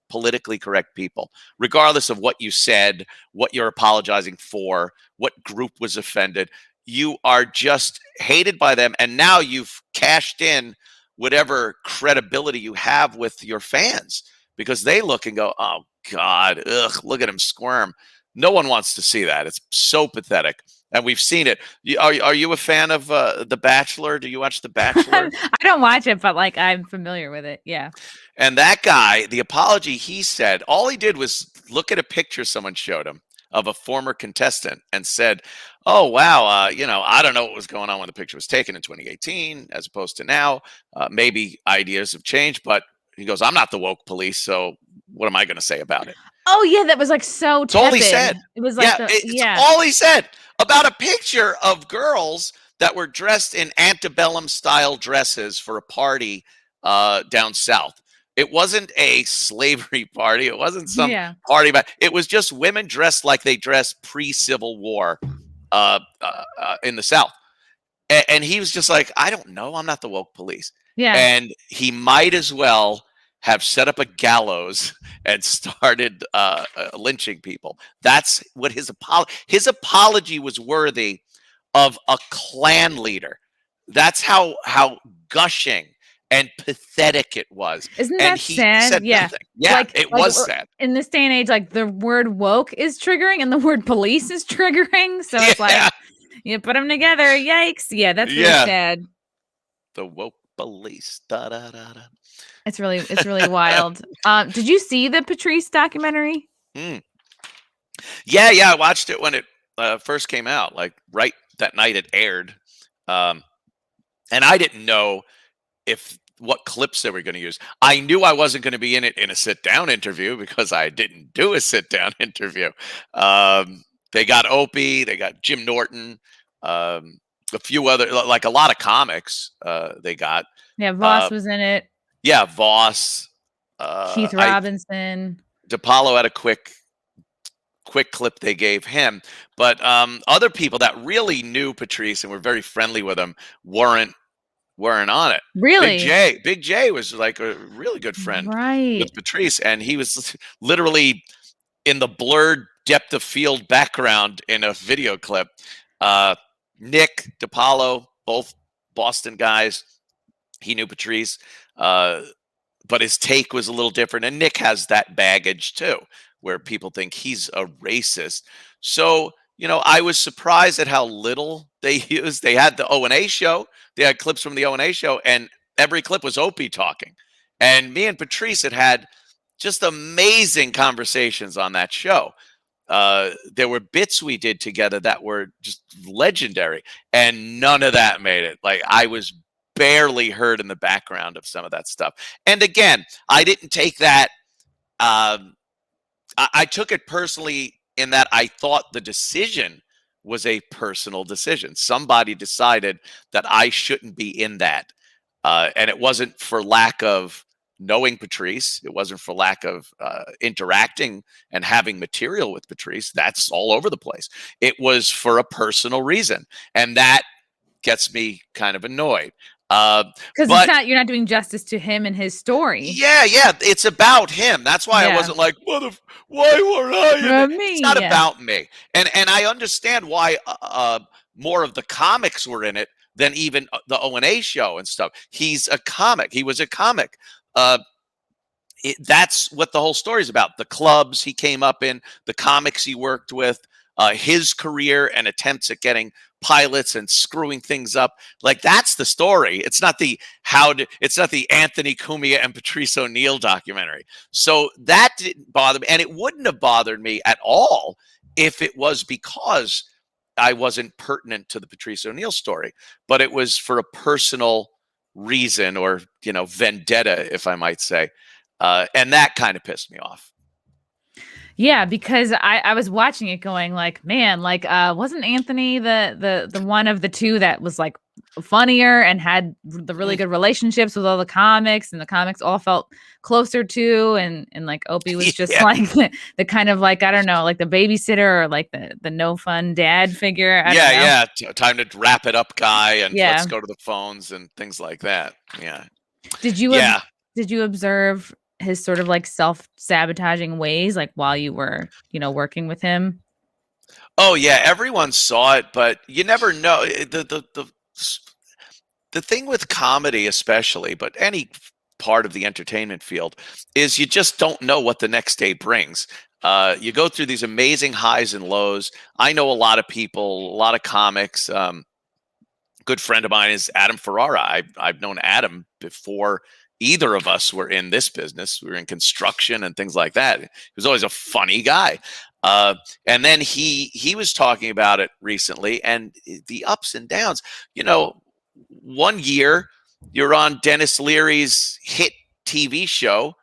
S2: politically correct people, regardless of what you said, what you're apologizing for, what group was offended. You are just hated by them, and now you've cashed in whatever credibility you have with your fans, because they look and go, oh God, ugh, look at him squirm. No one wants to see that. It's so pathetic. And we've seen it. Are you a fan of The Bachelor? Do you watch The Bachelor?
S1: I don't watch it, but like I'm familiar with it. Yeah.
S2: And that guy, the apology he said, all he did was look at a picture someone showed him of a former contestant and said, oh, wow, I don't know what was going on when the picture was taken in 2018 as opposed to now. Maybe ideas have changed, but he goes, I'm not the woke police, so what am I going to say about it?
S1: Oh, yeah, that was like so
S2: It's all he said.
S1: It was like,
S2: it's all he said about a picture of girls that were dressed in antebellum style dresses for a party down south. It wasn't a slavery party. It wasn't some party, but it was just women dressed like they dressed pre-Civil War in the South. And he was just like, I don't know. I'm not the woke police.
S1: Yeah.
S2: And he might as well have set up a gallows and started lynching people. That's what his apology was worthy of a Klan leader. That's how gushing and pathetic it was.
S1: Isn't that sad?
S2: Yeah. Yeah, it was sad.
S1: In this day and age, like the word woke is triggering and the word police is triggering. So it's like, you put them together. Yikes. Yeah, that's really sad.
S2: The woke police. Da, da, da, da.
S1: It's really wild. Did you see the Patrice documentary?
S2: Yeah, I watched it when it first came out, like right that night it aired. And I didn't know what clips they were going to use. I knew I wasn't going to be in it in a sit-down interview because I didn't do a sit-down interview. They got Opie, they got Jim Norton, a few other, like a lot of comics they got.
S1: Yeah, Voss was in it.
S2: Yeah, Voss.
S1: Keith Robinson.
S2: DePaulo had a quick clip they gave him. But other people that really knew Patrice and were very friendly with him weren't on it.
S1: Really?
S2: Big J was like a really good friend with Patrice. And he was literally in the blurred depth of field background in a video clip. Nick, DePaulo, both Boston guys. He knew Patrice. But his take was a little different. And Nick has that baggage too, where people think he's a racist. So, I was surprised at how little they used. They had the O&A show. They had clips from the O&A show, and every clip was Opie talking. And me and Patrice had just amazing conversations on that show. There were bits we did together that were just legendary, and none of that made it. Like, I was barely heard in the background of some of that stuff. And again, I didn't take that. I took it personally in that I thought the decision was a personal decision. Somebody decided that I shouldn't be in that. And it wasn't for lack of knowing Patrice. It wasn't for lack of interacting and having material with Patrice. That's all over the place. It was for a personal reason. And that gets me kind of annoyed.
S1: Because you're not doing justice to him and his story.
S2: Yeah, it's about him. That's why I wasn't like, why weren't I? It's not about me. And I understand why more of the comics were in it than even the O&A show and stuff. He's a comic. He was a comic. That's what the whole story is about. The clubs he came up in, the comics he worked with, his career and attempts at getting pilots and screwing things up. Like, that's the story. It's not the Anthony Cumia and Patrice O'Neal documentary. So that didn't bother me, and it wouldn't have bothered me at all if it was because I wasn't pertinent to the Patrice O'Neal story. But it was for a personal reason, or vendetta, if I might say, and that kind of pissed me off.
S1: Yeah, because I was watching it going like, man, like wasn't Anthony the one of the two that was like funnier and had the really good relationships with all the comics, and the comics all felt closer to, and like Opie was just like the kind of like, I don't know, like the babysitter or like the no fun dad figure. I don't know.
S2: Time to wrap it up guy, and let's go to the phones and things like that.
S1: Did you observe his sort of like self-sabotaging ways like while you were, working with him?
S2: Oh yeah, everyone saw it, but you never know. The thing with comedy especially, but any part of the entertainment field, is you just don't know what the next day brings. You go through these amazing highs and lows. I know a lot of people, a lot of comics. Good friend of mine is Adam Ferrara. I've known Adam before either of us were in this business. We were in construction and things like that. He was always a funny guy. And then he was talking about it recently, and the ups and downs. One year you're on Dennis Leary's hit TV show,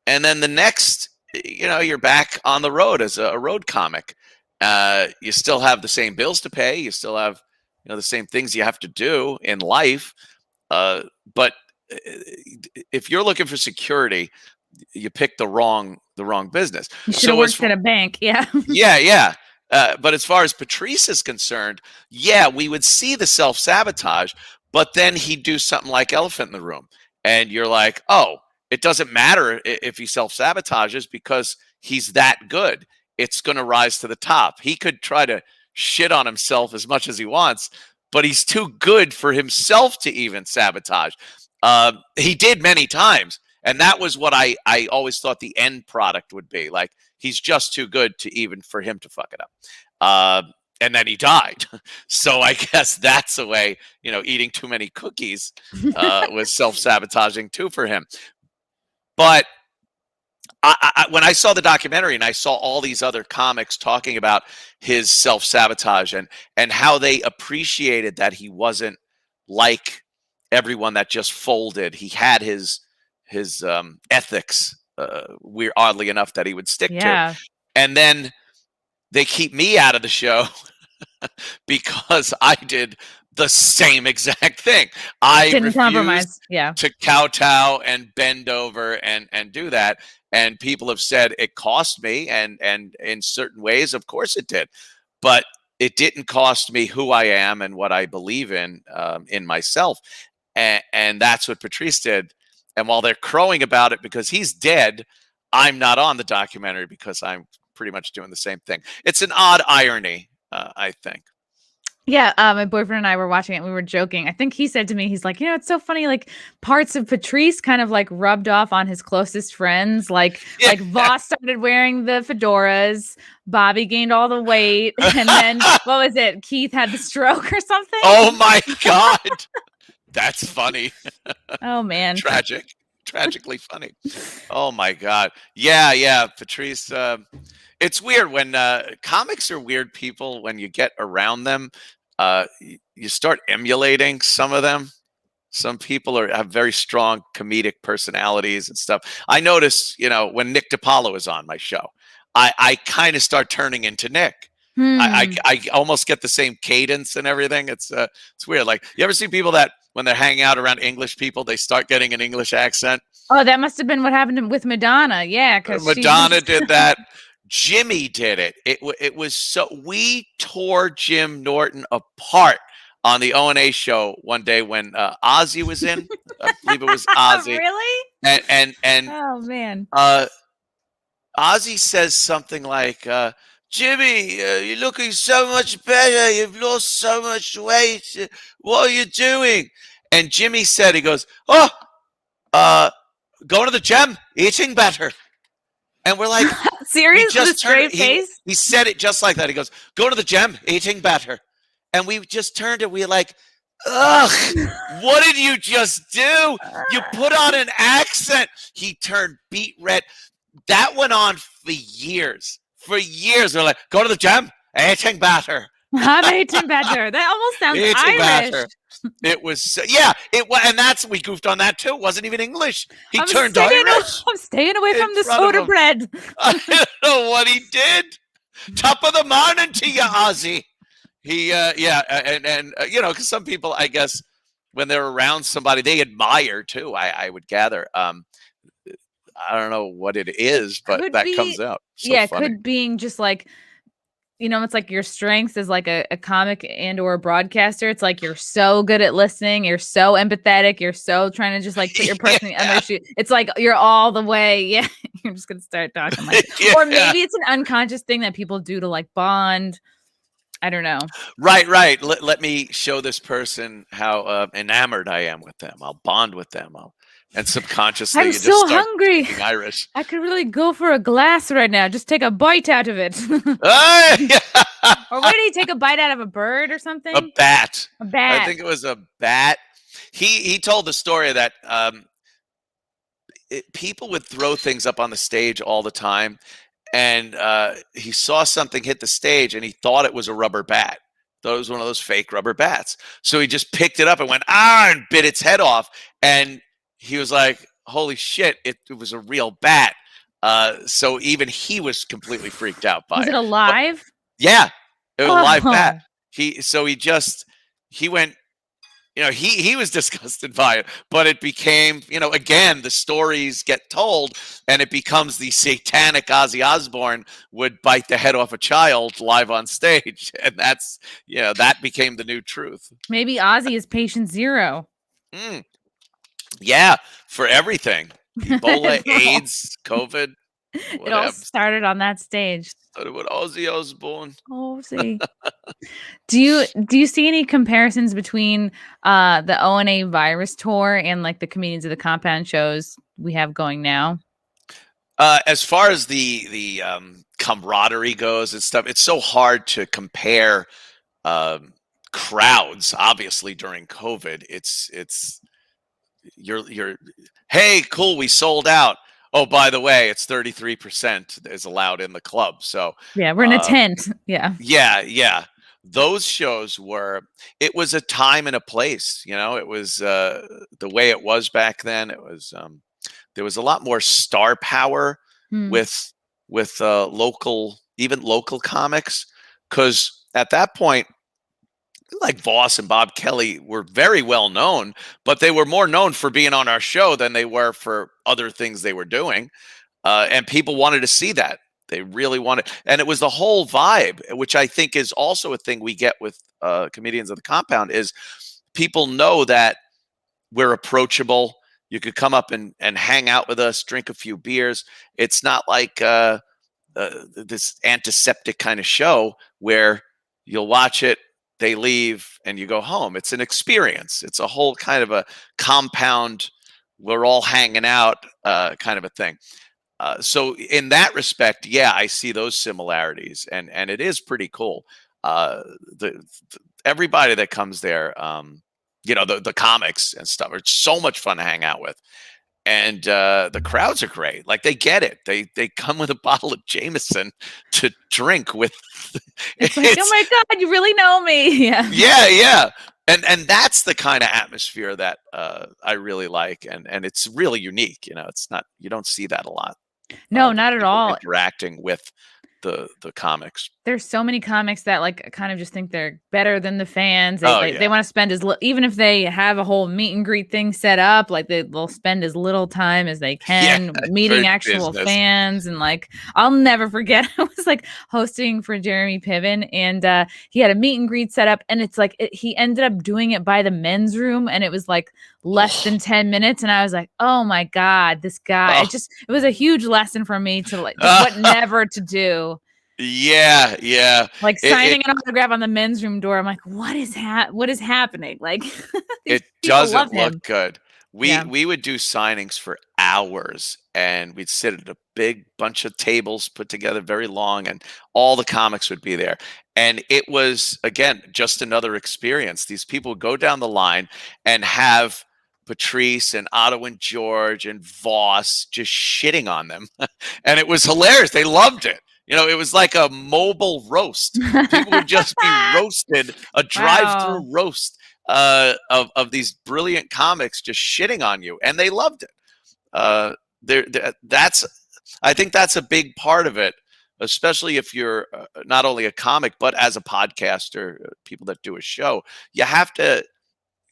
S2: and then the next, you're back on the road as a road comic. You still have the same bills to pay. You still have, the same things you have to do in life. But if you're looking for security, you pick the wrong business.
S1: You should have worked at a bank. Yeah.
S2: Yeah. But as far as Patrice is concerned, we would see the self-sabotage, but then he'd do something like Elephant in the Room. And you're like, oh, it doesn't matter if he self-sabotages because he's that good. It's going to rise to the top. He could try to shit on himself as much as he wants, but he's too good for himself to even sabotage. He did many times. And that was what I always thought the end product would be. Like, he's just too good to even for him to fuck it up. And then he died. So I guess that's a way, eating too many cookies was self-sabotaging too for him. But when I saw the documentary and I saw all these other comics talking about his self-sabotage and how they appreciated that he wasn't like everyone that just folded. He had his ethics, weird, oddly enough, that he would stick to. And then they keep me out of the show because I did the same exact thing. I didn't compromise. To kowtow and bend over and do that. And people have said it cost me, and in certain ways, of course it did. But it didn't cost me who I am and what I believe in myself. And that's what Patrice did. And while they're crowing about it because he's dead, I'm not on the documentary because I'm pretty much doing the same thing. It's an odd irony, I think.
S1: Yeah, my boyfriend and I were watching it and we were joking. I think he said to me, he's like, it's so funny, like parts of Patrice kind of like rubbed off on his closest friends. Like Voss started wearing the fedoras, Bobby gained all the weight, and then what was it? Keith had the stroke or something.
S2: Oh my God. That's funny.
S1: Oh man.
S2: Tragically funny. Oh my God. Yeah. Patrice, it's weird when comics are weird people. When you get around them, you start emulating some of them. Some people have very strong comedic personalities and stuff. I notice, when Nick DiPaolo is on my show, I kind of start turning into Nick. I almost get the same cadence and everything. It's weird. Like, you ever see people that when they're hanging out around English people, they start getting an English accent?
S1: Oh, that must have been what happened with Madonna. Yeah, because
S2: Madonna did that. Jimmy did it. It was so, we tore Jim Norton apart on the O&A show one day when Ozzy was in. I believe it was Ozzy.
S1: Really?
S2: And
S1: oh man.
S2: Ozzy says something like, Jimmy, you're looking so much better. You've lost so much weight. What are you doing? And Jimmy said, he goes, going to the gym, eating better. And we're like,
S1: serious? With a straight face?
S2: He said it just like that. He goes, go to the gym, eating better. And we just turned and we were like, ugh, what did you just do? You put on an accent. He turned beet red. That went on for years. For years. They're like, go to the gym, eating better.
S1: I'm eating better. That almost sounds Irish. Better.
S2: It was, and we goofed on that too. It wasn't even English. He turned Irish.
S1: I'm staying away from the soda bread.
S2: I don't know what he did. Top of the morning to you, Ozzy. He, yeah, and you know, because some people, I guess, when they're around somebody they admire too, I would gather. I don't know what it
S1: It
S2: is, but
S1: could
S2: that comes
S1: be,
S2: out. So
S1: yeah, it
S2: funny.
S1: could being just like, it's like your strengths as like a comic and or a broadcaster. It's like you're so good at listening, you're so empathetic, you're so trying to just like put your person in the other shoe. It's like you're all the way. Yeah, you're just gonna start talking like that. Or
S2: Yeah.
S1: maybe it's an unconscious thing that people do to like bond. I don't know.
S2: Right. Let me show this person how enamored I am with them. I'll bond with them. And subconsciously,
S1: I'm
S2: you just
S1: so
S2: start
S1: hungry.
S2: speaking Irish.
S1: I could really go for a glass right now. Just take a bite out of it. Or what did he take a bite out of a bird or something?
S2: A bat.
S1: A bat.
S2: I think it was a bat. He told the story that people would throw things up on the stage all the time, and he saw something hit the stage, and he thought it was a rubber bat. Thought it was one of those fake rubber bats. So he just picked it up and went and bit its head off. And he was like, "Holy shit! It was a real bat." So even he was completely freaked out by it.
S1: Was it
S2: But,
S1: alive?
S2: yeah, it was a live bat.
S1: Oh.
S2: He went. You know, he was disgusted by it, but it became, you know, again, the stories get told, and it becomes the satanic Ozzy Osbourne would bite the head off a child live on stage, and that's, you know, that became the new truth.
S1: Maybe Ozzy is patient zero.
S2: Yeah, for everything. Ebola, AIDS, COVID, whatever.
S1: It all started on that stage.
S2: Started with Ozzy Osbourne.
S1: Ozzy. Do you see any comparisons between the O&A virus tour and like the comedians of the compound shows we have going now?
S2: As far as the camaraderie goes and stuff, it's so hard to compare crowds. Obviously, during COVID, it's you're hey, cool, we sold out. Oh, by the way, it's 33% is allowed in the club. So
S1: yeah, we're in a tent. Yeah.
S2: Yeah. Those shows it was a time and a place, you know, it was the way it was back then. It was there was a lot more star power with local comics, because at that point, like Voss and Bob Kelly were very well known, but they were more known for being on our show than they were for other things they were doing. And people wanted to see that. They really wanted, and it was the whole vibe, which I think is also a thing we get with comedians of the compound, is people know that we're approachable. You could come up and hang out with us, drink a few beers. It's not like this antiseptic kind of show where you'll watch it, they leave, and you go home. It's an experience. It's a whole kind of a compound, we're all hanging out kind of a thing. So in that respect, yeah, I see those similarities, and it is pretty cool. Everybody that comes there, you know, the comics and stuff, it's so much fun to hang out with. And the crowds are great. Like, they get it. They come with a bottle of Jameson to drink with.
S1: It's like, oh my God, you really know me.
S2: Yeah. And that's the kind of atmosphere that I really like, and it's really unique. You know, it's not, you don't see that a lot.
S1: No, not at all.
S2: Interacting with the comics.
S1: There's so many comics that like kind of just think they're better than the fans. They want to spend even if they have a whole meet and greet thing set up, like they'll spend as little time as they can meeting actual fans. And like, I'll never forget, I was like hosting for Jeremy Piven, and he had a meet and greet set up, and it's like he ended up doing it by the men's room, and it was like less than 10 minutes, and I was like, oh my God, this guy. It was a huge lesson for me to like what never to do.
S2: Yeah.
S1: Like signing an autograph on the men's room door. I'm like, what is happening? Like,
S2: it doesn't look good. We would do signings for hours, and we'd sit at a big bunch of tables put together, very long, and all the comics would be there. And it was, again, just another experience. These people would go down the line and have Patrice and Otto and George and Voss just shitting on them. And it was hilarious. They loved it. You know, it was like a mobile roast. People would just be roasted, a drive-through roast of these brilliant comics just shitting on you, and they loved it. I think that's a big part of it. especially if you're not only a comic, but as a podcaster, people that do a show, you have to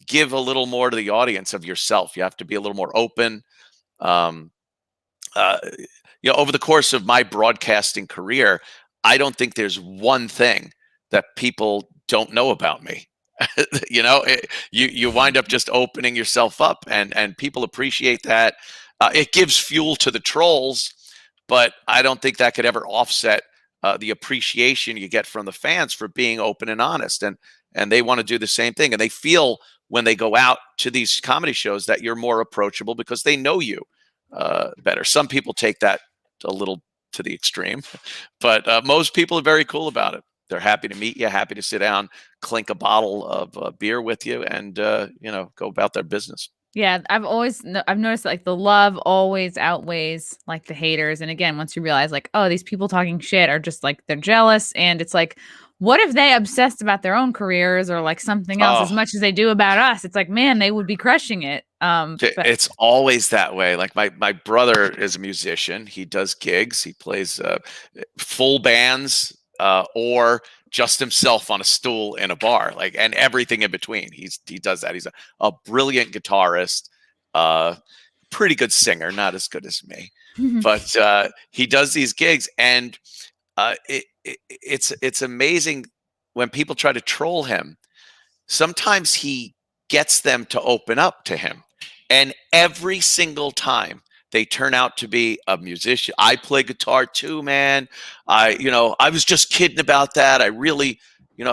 S2: give a little more to the audience of yourself. You have to be a little more open. Um, uh, over the course of my broadcasting career, I don't think there's one thing that people don't know about me. You wind up just opening yourself up, and people appreciate that. It gives fuel to the trolls, but I don't think that could ever offset the appreciation you get from the fans for being open and honest, and they want to do the same thing, and they feel when they go out to these comedy shows that you're more approachable because they know you better. Some people take that a little to the extreme, but most people are very cool about it. They're happy to meet you, happy to sit down, clink a bottle of beer with you, and go about their business.
S1: Yeah, I've noticed like the love always outweighs like the haters. And again, once you realize like, oh, these people talking shit are just like they're jealous, and it's like, what if they obsessed about their own careers or like something else as much as they do about us? It's like, man, they would be crushing it. But
S2: it's always that way. Like my brother is a musician. He does gigs. He plays full bands or just himself on a stool in a bar, like, and everything in between. He does that. He's a brilliant guitarist, pretty good singer, not as good as me, but he does these gigs, and it's amazing when people try to troll him. Sometimes he gets them to open up to him, and every single time they turn out to be a musician. I play guitar too, man. I was just kidding about that. I really,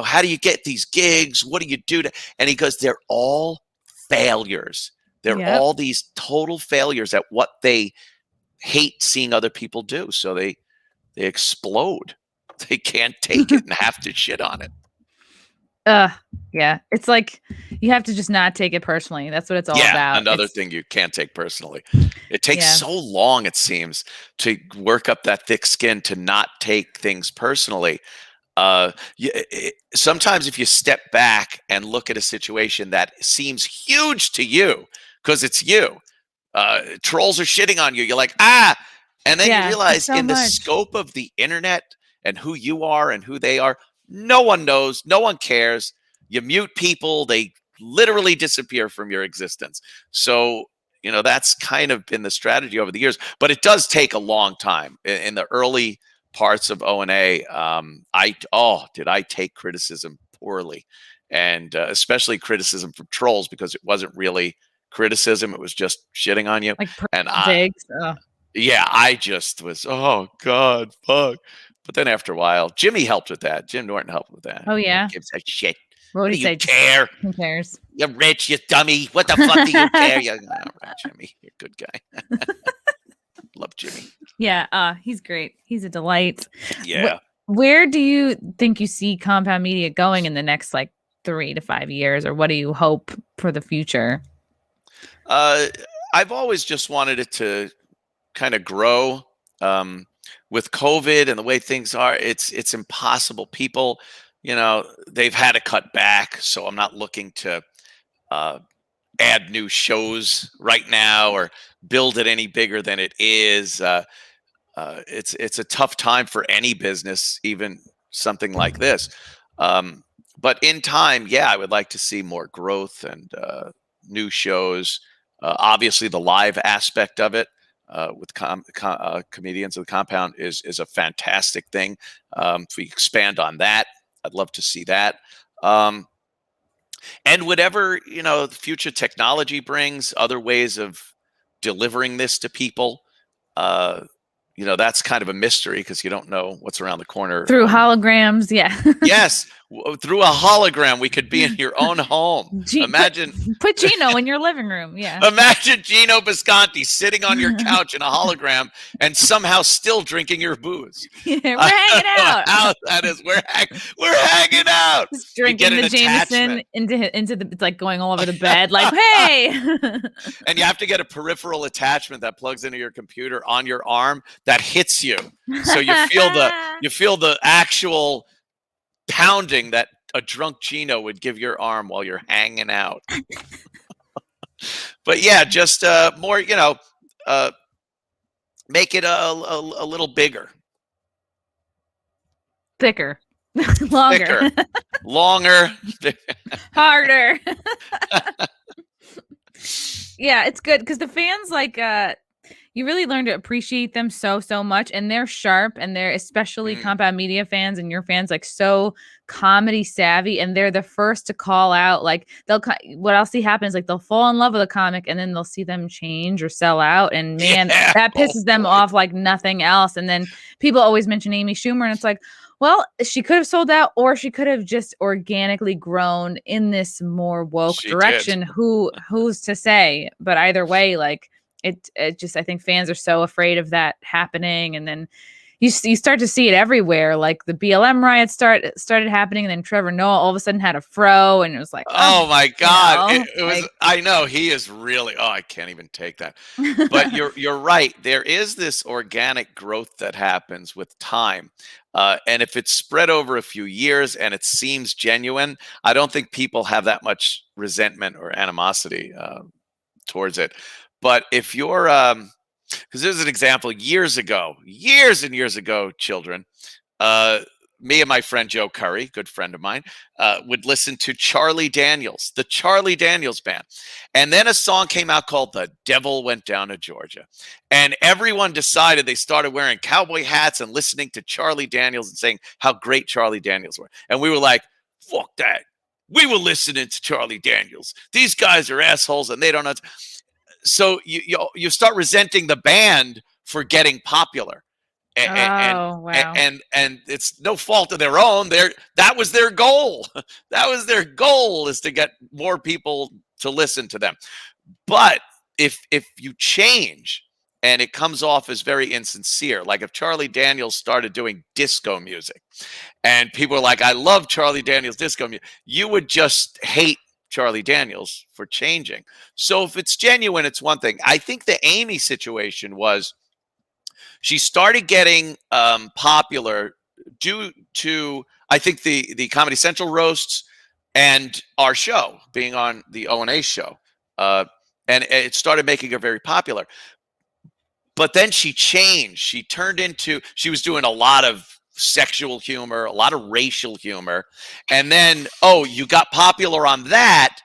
S2: how do you get these gigs? What do you do and he goes, they're all failures. They're all these total failures at what they hate seeing other people do. So they explode. They can't take it and have to shit on it.
S1: Yeah. It's like you have to just not take it personally. That's what it's all about.
S2: Another thing you can't take personally. It takes so long, it seems, to work up that thick skin to not take things personally. Sometimes if you step back and look at a situation that seems huge to you, because it's you, trolls are shitting on you. You're like, and then you realize in the scope of the internet and who you are and who they are, no one knows, no one cares. You mute people, they literally disappear from your existence. So, that's kind of been the strategy over the years, but it does take a long time. In the early parts of O&A, did I take criticism poorly, and especially criticism from trolls, because it wasn't really criticism. It was just shitting on you.
S1: Like
S2: and
S1: I
S2: just was, oh God, fuck. But then after a while, Jimmy helped with that. Jim Norton helped with that.
S1: Oh, yeah?
S2: He gives a shit.
S1: What do you
S2: care?
S1: Who cares?
S2: You're rich, you dummy. What the fuck do you care? All right, Jimmy, you're a good guy. Love Jimmy.
S1: Yeah, he's great. He's a delight.
S2: Yeah.
S1: Where do you think you see Compound Media going in the next 3 to 5 years, or what do you hope for the future?
S2: I've always just wanted it to kind of grow. With COVID and the way things are, it's impossible. People, they've had to cut back. So I'm not looking to add new shows right now or build it any bigger than it is. It's a tough time for any business, even something like this. But in time, I would like to see more growth and new shows. Obviously, the live aspect of it. With comedians of the Compound is a fantastic thing. If we expand on that, I'd love to see that. And whatever, the future technology brings, other ways of delivering this to people, that's kind of a mystery because you don't know what's around the corner.
S1: Through holograms, yeah.
S2: Yes, through a hologram, we could be in your own home. Imagine
S1: put Gino in your living room. Yeah.
S2: Imagine Gino Bisconti sitting on your couch in a hologram and somehow still drinking your booze.
S1: Yeah, we're hanging out.
S2: How that is, we're hanging out.
S1: Just drinking the Jameson into the. It's like going all over the bed. Like, hey.
S2: And you have to get a peripheral attachment that plugs into your computer on your arm that hits you, so you feel the actual pounding that a drunk Gino would give your arm while you're hanging out. But just more, make it a little bigger.
S1: Thicker. Longer.
S2: Thicker. Longer.
S1: Harder. Yeah, it's good because the fans you really learn to appreciate them so much, and they're sharp, and they're especially Compound Media fans and your fans so comedy savvy, and they're the first to call out. Like what I'll see happen is they'll fall in love with a comic, and then they'll see them change or sell out, and man, that pisses them off like nothing else. And then people always mention Amy Schumer, and it's like, well, she could have sold out, or she could have just organically grown in this more woke direction. Who's to say? But either way, it just, I think fans are so afraid of that happening, and then you start to see it everywhere. Like the BLM riots started happening, and then Trevor Noah all of a sudden had a fro, and it was like,
S2: oh my God, it was. I know he is really. Oh, I can't even take that. But you're right. There is this organic growth that happens with time. And if it's spread over a few years and it seems genuine, I don't think people have that much resentment or animosity towards it. But if you're, because there's an example years and years ago, children, me and my friend Joe Curry, good friend of mine, would listen to Charlie Daniels, the Charlie Daniels Band. And then a song came out called The Devil Went Down to Georgia. And everyone decided they started wearing cowboy hats and listening to Charlie Daniels and saying how great Charlie Daniels were. And we were like, fuck that. We were listening to Charlie Daniels. These guys are assholes and they don't know. So you start resenting the band for getting popular. And it's no fault of their own. That was their goal. That was their goal, is to get more people to listen to them. But if you change and it comes off as very insincere, like if Charlie Daniels started doing disco music and people were like, I love Charlie Daniels disco music, you would just hate Charlie Daniels for changing. So if it's genuine, it's one thing. I think the Amy situation was, she started getting popular due to, I think, the Comedy Central roasts and our show being on the O&A show. And it started making her very popular. But then she changed. She was doing a lot of sexual humor, a lot of racial humor. And then, you got popular on that,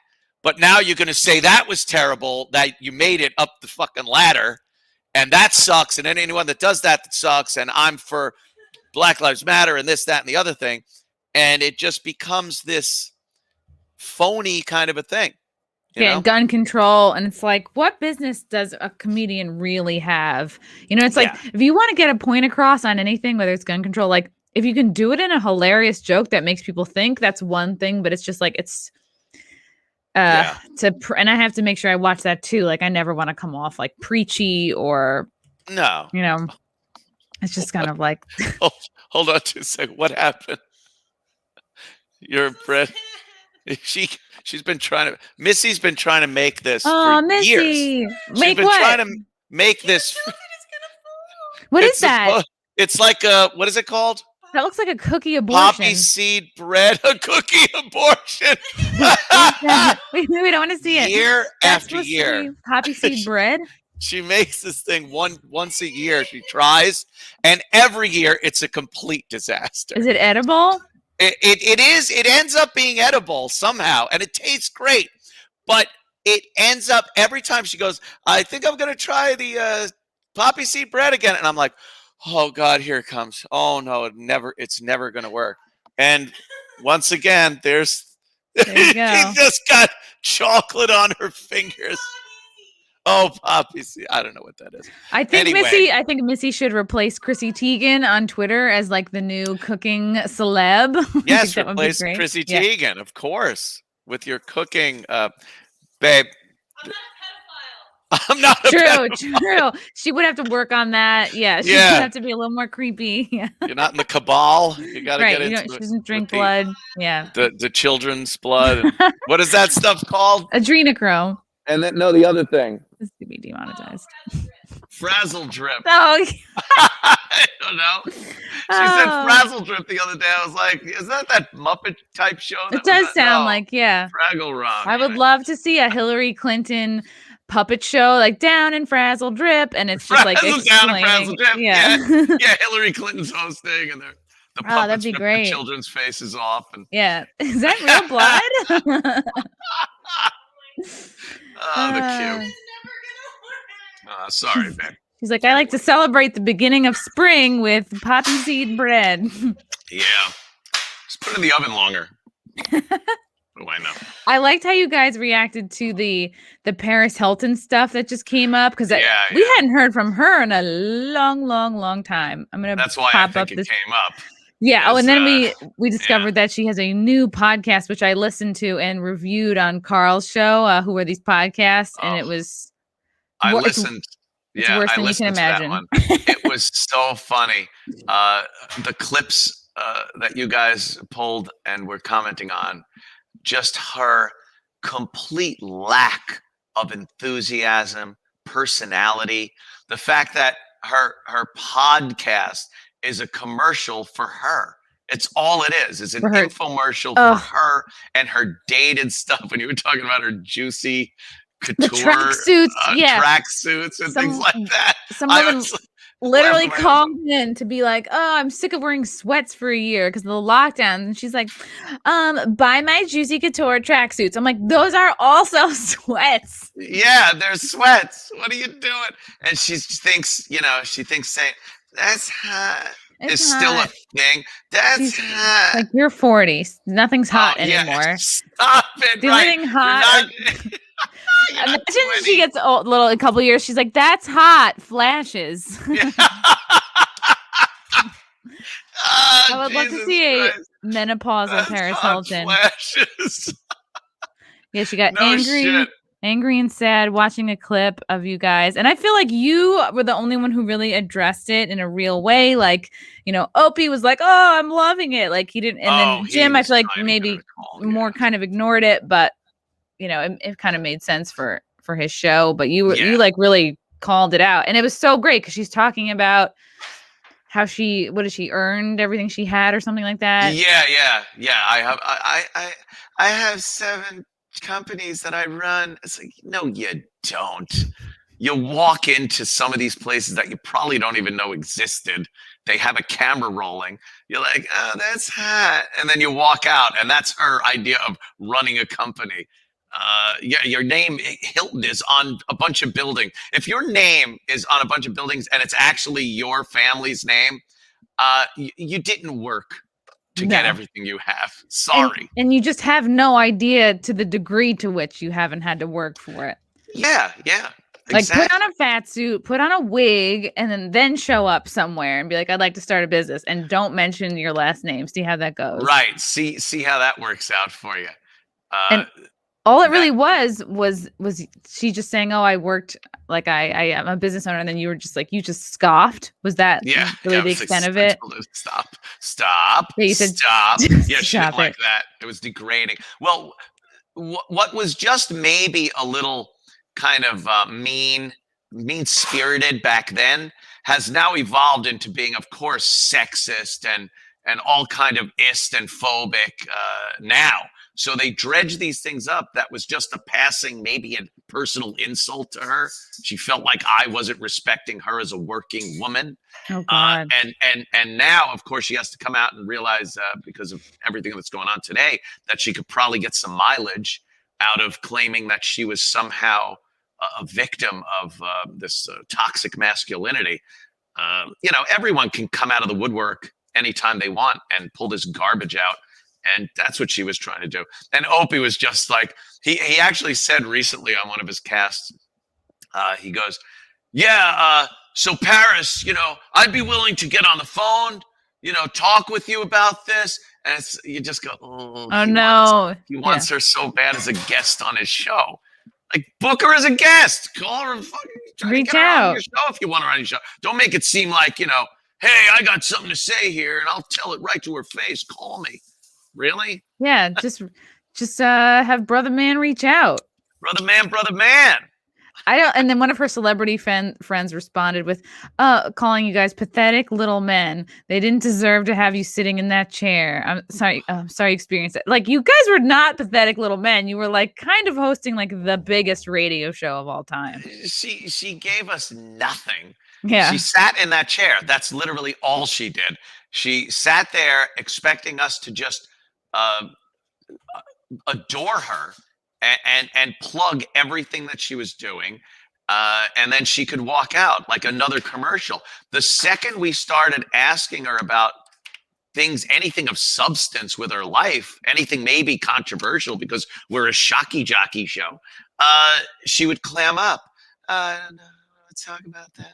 S2: but now you're going to say that was terrible, that you made it up the fucking ladder. And that sucks. And then anyone that does that sucks. And I'm for Black Lives Matter and this, that, and the other thing. And it just becomes this phony kind of a thing. You know? Gun
S1: control. And it's like, what business does a comedian really have? It's like, if you want to get a point across on anything, whether it's gun control, like if you can do it in a hilarious joke that makes people think, that's one thing. But it's just like, and I have to make sure I watch that too. Like I never want to come off like preachy or it's just kind of like
S2: hold on to a second. What happened? Your bread. Missy's been trying to make this for
S1: Missy.
S2: years.
S1: Make
S2: been
S1: what?
S2: Trying to make this.
S1: What is that?
S2: It's like what is it called?
S1: That looks like a cookie abortion.
S2: Poppy seed bread, a cookie abortion.
S1: we don't want to see it.
S2: Year after year.
S1: Poppy seed bread?
S2: She makes this thing once a year. She tries, and every year it's a complete disaster.
S1: Is it edible?
S2: It is. It ends up being edible somehow, and it tastes great. But it ends up, every time she goes, I think I'm going to try the poppy seed bread again. And I'm like, oh God, here it comes. Oh no, it's never going to work. And once again, there you go. She's just got chocolate on her fingers. Oh, poppy seed. I don't know what that is.
S1: I think Missy should replace Chrissy Teigen on Twitter as like the new cooking celeb.
S2: Yes, replace Chrissy Teigen, of course, with your cooking, babe. I'm not a pedophile.
S1: True. She would have to work on that. Yeah, she would have to be a little more creepy. Yeah.
S2: You're not in the cabal. You got to get into
S1: She doesn't drink blood.
S2: The children's blood. What is that stuff called?
S1: Adrenochrome.
S3: And then the other thing.
S1: This could be demonetized.
S2: Frazzle drip.
S1: Oh,
S2: I don't know. She said frazzle drip the other day. I was like, is that Muppet type show?
S1: It does sound like,
S2: Fraggle Rock.
S1: I would love to see a Hillary Clinton puppet show, like Down in Frazzle Drip, and it's just like
S2: Down in Frazzle Drip.
S1: Yeah.
S2: Yeah, Hillary Clinton's hosting, and they're The
S1: Oh, that'd
S2: puppets
S1: be
S2: rip the
S1: great.
S2: children's faces off. And
S1: Yeah. Is that real blood?
S2: oh, the cube. Sorry, babe.
S1: She's like, I like to celebrate the beginning of spring with poppy seed bread.
S2: Yeah. Just put it in the oven longer. Oh, I know.
S1: I liked how you guys reacted to the Paris Hilton stuff that just came up because we hadn't heard from her in a long time. I'm gonna
S2: That's why I think it came up.
S1: Yeah. Oh, and then we discovered that she has a new podcast which I listened to and reviewed on Carl's show. Who are these podcasts? And it was.
S2: I listened.
S1: It's worse than you can imagine.
S2: That one. It was so funny. The clips that you guys pulled and were commenting on. Just her complete lack of enthusiasm, personality, the fact that her podcast is a commercial for her. It's all it is. It's an infomercial for her and her dated stuff. When you were talking about her juicy couture,
S1: tracksuits,
S2: tracksuits and things like that.
S1: Some women literally called in to be like, "Oh, I'm sick of wearing sweats for a year because of the lockdowns." And she's like, "Buy my juicy couture tracksuits." I'm like, "Those are also sweats."
S2: Yeah, they're sweats. What are you doing? And she thinks saying that's hot is still a thing. That's hot.
S1: Like, you're 40. Nothing's hot anymore.
S2: Yeah, stop it.
S1: The only thing hot. Imagine she gets a couple years. She's like, "That's hot." Flashes. I would love to see a menopausal Paris Hilton.
S2: Flashes.
S1: Yeah, she got angry and sad watching a clip of you guys. And I feel like you were the only one who really addressed it in a real way. Like, Opie was like, "Oh, I'm loving it." Like, he didn't. And then Jim, I feel like maybe more kind of ignored it, but it kind of made sense for his show. But you like really called it out. And it was so great because she's talking about how she earned everything she had or something like that.
S2: Yeah. I have 7 companies that I run. It's like, no, you don't. You walk into some of these places that you probably don't even know existed. They have a camera rolling. You're like, "Oh, that's hot." And then you walk out, and that's her idea of running a company. Your name, Hilton, is on a bunch of buildings. If your name is on a bunch of buildings and it's actually your family's name, you didn't work to get everything you have. Sorry.
S1: And you just have no idea to the degree to which you haven't had to work for it.
S2: Yeah.
S1: Like, put on a fat suit, put on a wig, and then show up somewhere and be like, "I'd like to start a business," and don't mention your last name. See how that goes.
S2: Right. See how that works out for you.
S1: And all it really was she just saying, "Oh, I worked, like I am a business owner," and then you were just like, you just scoffed? Was that really the extent of it?
S2: Stop.
S1: Yeah, you said
S2: stop. Yeah, she didn't like that. It was degrading. Well, what was just maybe a little kind of mean-spirited back then has now evolved into being, of course, sexist and all kind of ist and phobic now. So they dredge these things up. That was just a passing, maybe a personal insult to her. She felt like I wasn't respecting her as a working woman.
S1: Oh, God.
S2: And now, of course, she has to come out and realize, because of everything that's going on today, that she could probably get some mileage out of claiming that she was somehow a victim of this toxic masculinity. Everyone can come out of the woodwork anytime they want and pull this garbage out. And that's what she was trying to do. And Opie was just like, he actually said recently on one of his casts, he goes, so Paris, I'd be willing to get on the phone, talk with you about this. And you just go,
S1: oh no.
S2: He wants her so bad as a guest on his show. Like, book her as a guest. Call her and fucking
S1: reach out
S2: on your show if you want her on your show. Don't make it seem like, hey, I got something to say here and I'll tell it right to her face. Call me. Really?
S1: Yeah, just have Brother Man reach out.
S2: Brother Man.
S1: And then one of her celebrity friends responded with calling you guys pathetic little men. They didn't deserve to have you sitting in that chair. I'm sorry you experienced it. Like, you guys were not pathetic little men. You were like kind of hosting like the biggest radio show of all time.
S2: She gave us nothing.
S1: Yeah.
S2: She sat in that chair. That's literally all she did. She sat there expecting us to just uh, adore her and plug everything that she was doing. And then she could walk out like another commercial. The second we started asking her about things, anything of substance with her life, anything maybe controversial because we're a shocky jockey show, she would clam up. I don't know. Let's talk about that.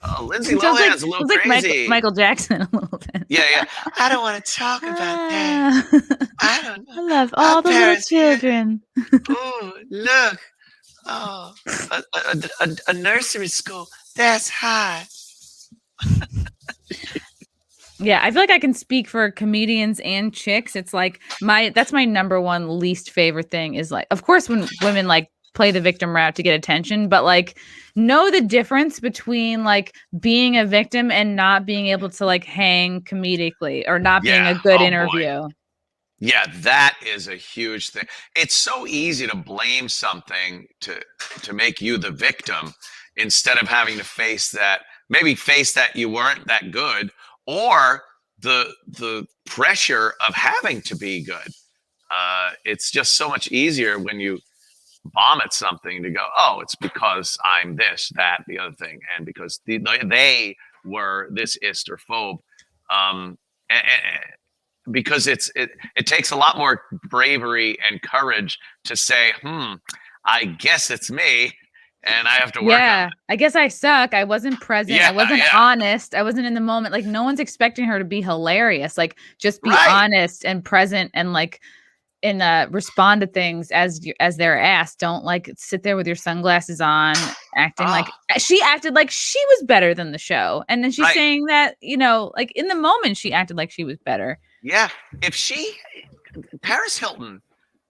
S2: Oh, Lindsay Lohan's a little crazy.
S1: Michael Jackson a little bit.
S2: Yeah. I don't want to talk about that. I don't know.
S1: I love all the little children.
S2: Oh, look. Oh, a nursery school. That's hot.
S1: Yeah, I feel like I can speak for comedians and chicks. It's like that's my number one least favorite thing is like, of course, when women like play the victim route to get attention, but like know the difference between like being a victim and not being able to like hang comedically or not being a good interview.
S2: Boy. Yeah, that is a huge thing. It's so easy to blame something to make you the victim instead of having to face that you weren't that good, or the pressure of having to be good. It's just so much easier when you bomb at something to go, oh, it's because I'm this, that, the other thing, and because they were this ist or phobe. Because it takes a lot more bravery and courage to say, I guess it's me, and I have to work on it.
S1: I guess I suck. I wasn't present. I wasn't honest. I wasn't in the moment. Like, no one's expecting her to be hilarious. Like, just be honest and present and like, and respond to things as they're asked. Don't like sit there with your sunglasses on, acting like she acted like she was better than the show. And then she's saying that, like in the moment she acted like she was better.
S2: Yeah. If Paris Hilton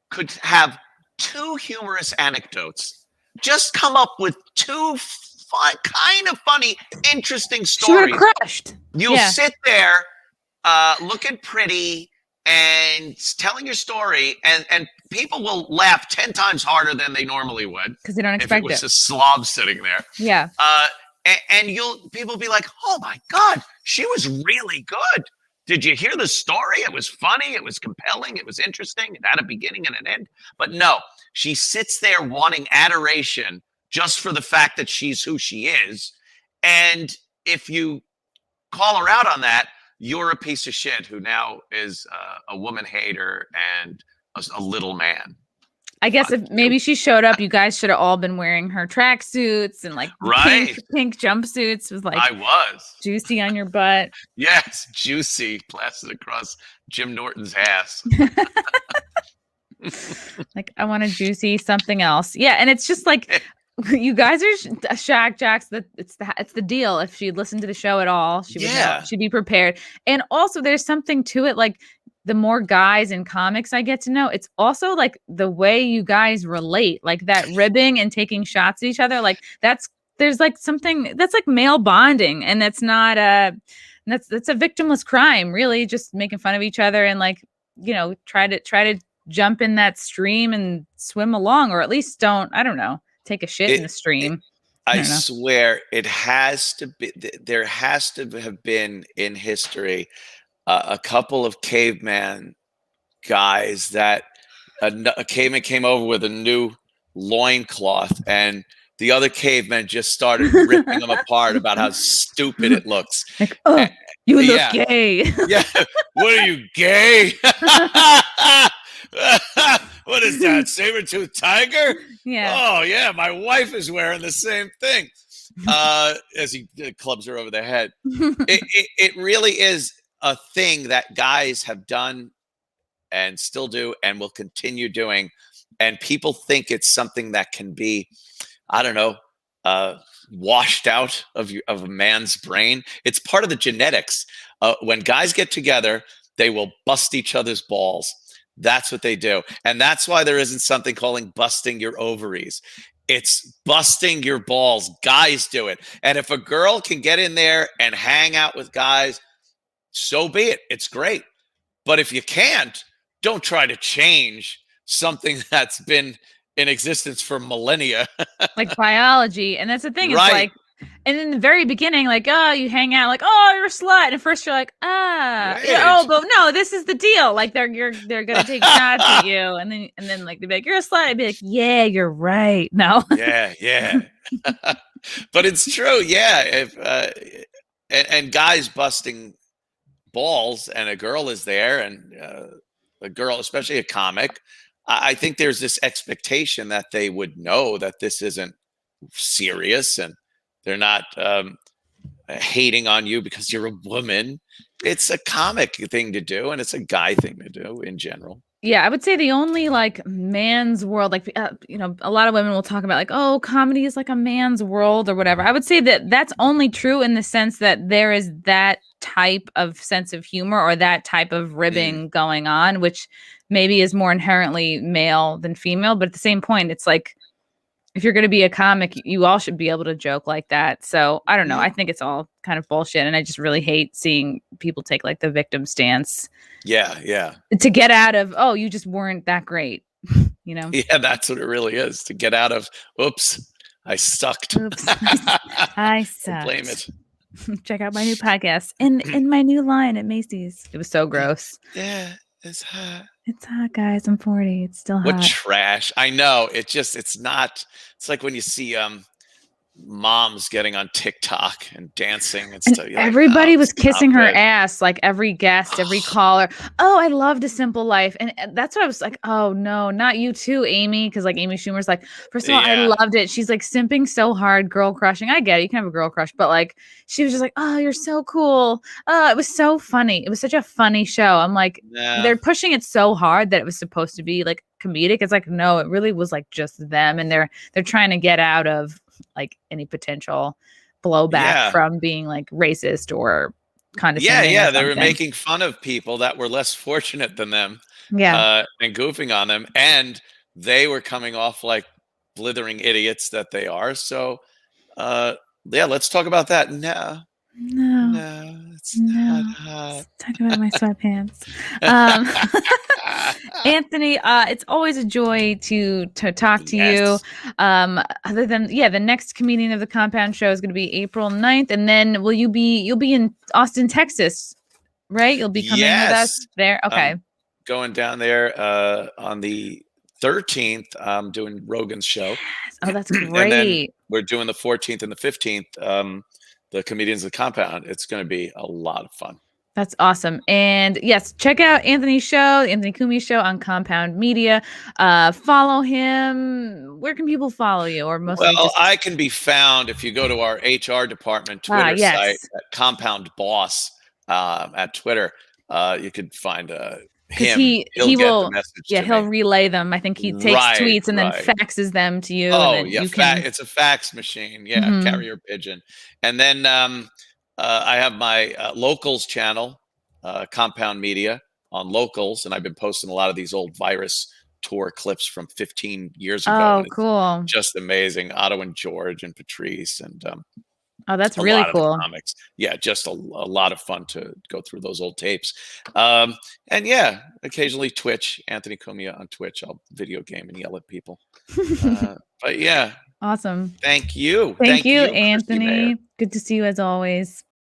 S2: could have 2 humorous anecdotes, just come up with 2 kind of funny, interesting stories.
S1: She would have crushed.
S2: You'll sit there looking pretty and telling your story, and people will laugh 10 times harder than they normally would
S1: because they don't expect
S2: it. If it was a slob sitting there.
S1: Yeah.
S2: And people be like, oh my God, she was really good. Did you hear the story? It was funny. It was compelling. It was interesting. It had a beginning and an end. But no, she sits there wanting adoration just for the fact that she's who she is. And if you call her out on that, you're a piece of shit who now is a woman hater and a little man.
S1: I guess if maybe she showed up, you guys should have all been wearing her tracksuits and like pink jumpsuits with like
S2: I was
S1: juicy on your butt.
S2: Yes, juicy plastered across Jim Norton's ass.
S1: Like I want a juicy something else. Yeah, and it's just like you guys are shock jocks. That it's the deal. If she'd listened to the show at all, she would know, she'd be prepared. And also, there's something to it. Like the more guys in comics I get to know, it's also like the way you guys relate, like that ribbing and taking shots at each other. Like there's like something that's like male bonding, and that's not that's a victimless crime. Really, just making fun of each other and like try to jump in that stream and swim along, or at least don't. I don't know. Take a shit in the stream.
S2: I swear it has to be. There has to have been in history a couple of caveman guys that a caveman came over with a new loincloth and the other caveman just started ripping them apart about how stupid it looks.
S1: Like, oh, you look gay.
S2: Yeah. What are you, gay? What is that, saber-toothed tiger?
S1: Yeah.
S2: Oh, yeah, my wife is wearing the same thing. As he clubs her over the head. It really is a thing that guys have done and still do and will continue doing. And people think it's something that can be, I don't know, washed out of a man's brain. It's part of the genetics. When guys get together, they will bust each other's balls. That's what they do. And that's why there isn't something calling busting your ovaries. It's busting your balls. Guys do it. And if a girl can get in there and hang out with guys, so be it. It's great. But if you can't, don't try to change something that's been in existence for millennia.
S1: Like biology. And that's the thing. It's
S2: Right.
S1: like, And in the very beginning, like, oh, you hang out, like, oh, you're a slut. And at first you're like, oh,
S2: Wait.
S1: but no, this is the deal. Like they're gonna take shots at you, and then like they'd be like, you're a slut. I'd be like, yeah, you're right. No.
S2: Yeah, yeah. But it's true. Yeah. If and guys busting balls, and a girl is there, and a girl, especially a comic, I think there's this expectation that they would know that this isn't serious, and they're not hating on you because you're a woman. It's a comic thing to do, and it's a guy thing to do in general.
S1: Yeah, I would say the only like man's world, like a lot of women will talk about like, oh, comedy is like a man's world or whatever. I would say that that's only true in the sense that there is that type of sense of humor or that type of ribbing going on, which maybe is more inherently male than female. But at the same point, it's like, if you're going to be a comic, you all should be able to joke like that. So I don't know. I think it's all kind of bullshit. And I just really hate seeing people take like the victim stance.
S2: Yeah. Yeah.
S1: To get out of, oh, you just weren't that great.
S2: Yeah, that's what it really is. To get out of, oops, I sucked.
S1: Oops, I sucked.
S2: Blame it.
S1: Check out my new podcast in my new line at Macy's. It was so gross.
S2: Yeah, it's hot.
S1: It's hot, guys. I'm 40. It's still hot.
S2: What trash. I know. It's not. It's like when you see moms getting on TikTok and dancing and stuff.
S1: Everybody was kissing her ass, like every guest, every caller. Oh, I loved A Simple Life. And that's what I was like, oh no, not you too, Amy. Because like Amy Schumer's like, first of all, I loved it. She's like simping so hard, girl crushing. I get it. You can have a girl crush. But like, she was just like, oh, you're so cool. It was so funny. It was such a funny show. I'm like, they're pushing it so hard that it was supposed to be like comedic. It's like, no, it really was like just them. And they're trying to get out of like any potential blowback from being like racist or condescending.
S2: Yeah. They were making fun of people that were less fortunate than them. Yeah. And goofing on them. And they were coming off like blithering idiots that they are. So let's talk about that. No, it's not hot.
S1: Let's talk about my sweatpants. Anthony, it's always a joy to talk to you. Other than the next comedian of the Compound Show is going to be April 9th, and then you'll be in Austin, Texas, right? You'll be coming with us there. Okay,
S2: going down there on the 13th. I'm doing Rogan's show.
S1: Yes. Oh, that's great.
S2: And then we're doing the 14th and the 15th. The comedians of the Compound. It's going to be a lot of fun.
S1: That's awesome. And yes, check out Anthony's show, the Anthony Cumia Show on Compound Media. Follow him. Where can people follow you? Or mostly
S2: I can be found if you go to our HR department Twitter site at Compound Boss at Twitter. You could find him. He'll get the message. Yeah,
S1: he'll relay them. I think he takes tweets and then faxes them to you.
S2: Oh,
S1: and then
S2: it's a fax machine. Yeah, carrier pigeon. And then I have my Locals channel, Compound Media on Locals, and I've been posting a lot of these old Virus tour clips from 15 years ago.
S1: Oh, cool.
S2: Just amazing. Otto and George and Patrice and
S1: oh, that's really cool.
S2: Comics. Yeah, just a lot of fun to go through those old tapes. And occasionally Twitch, Anthony Cumia on Twitch. I'll video game and yell at people. But yeah.
S1: Awesome.
S2: Thank you.
S1: Thank you, Anthony. Good to see you as always.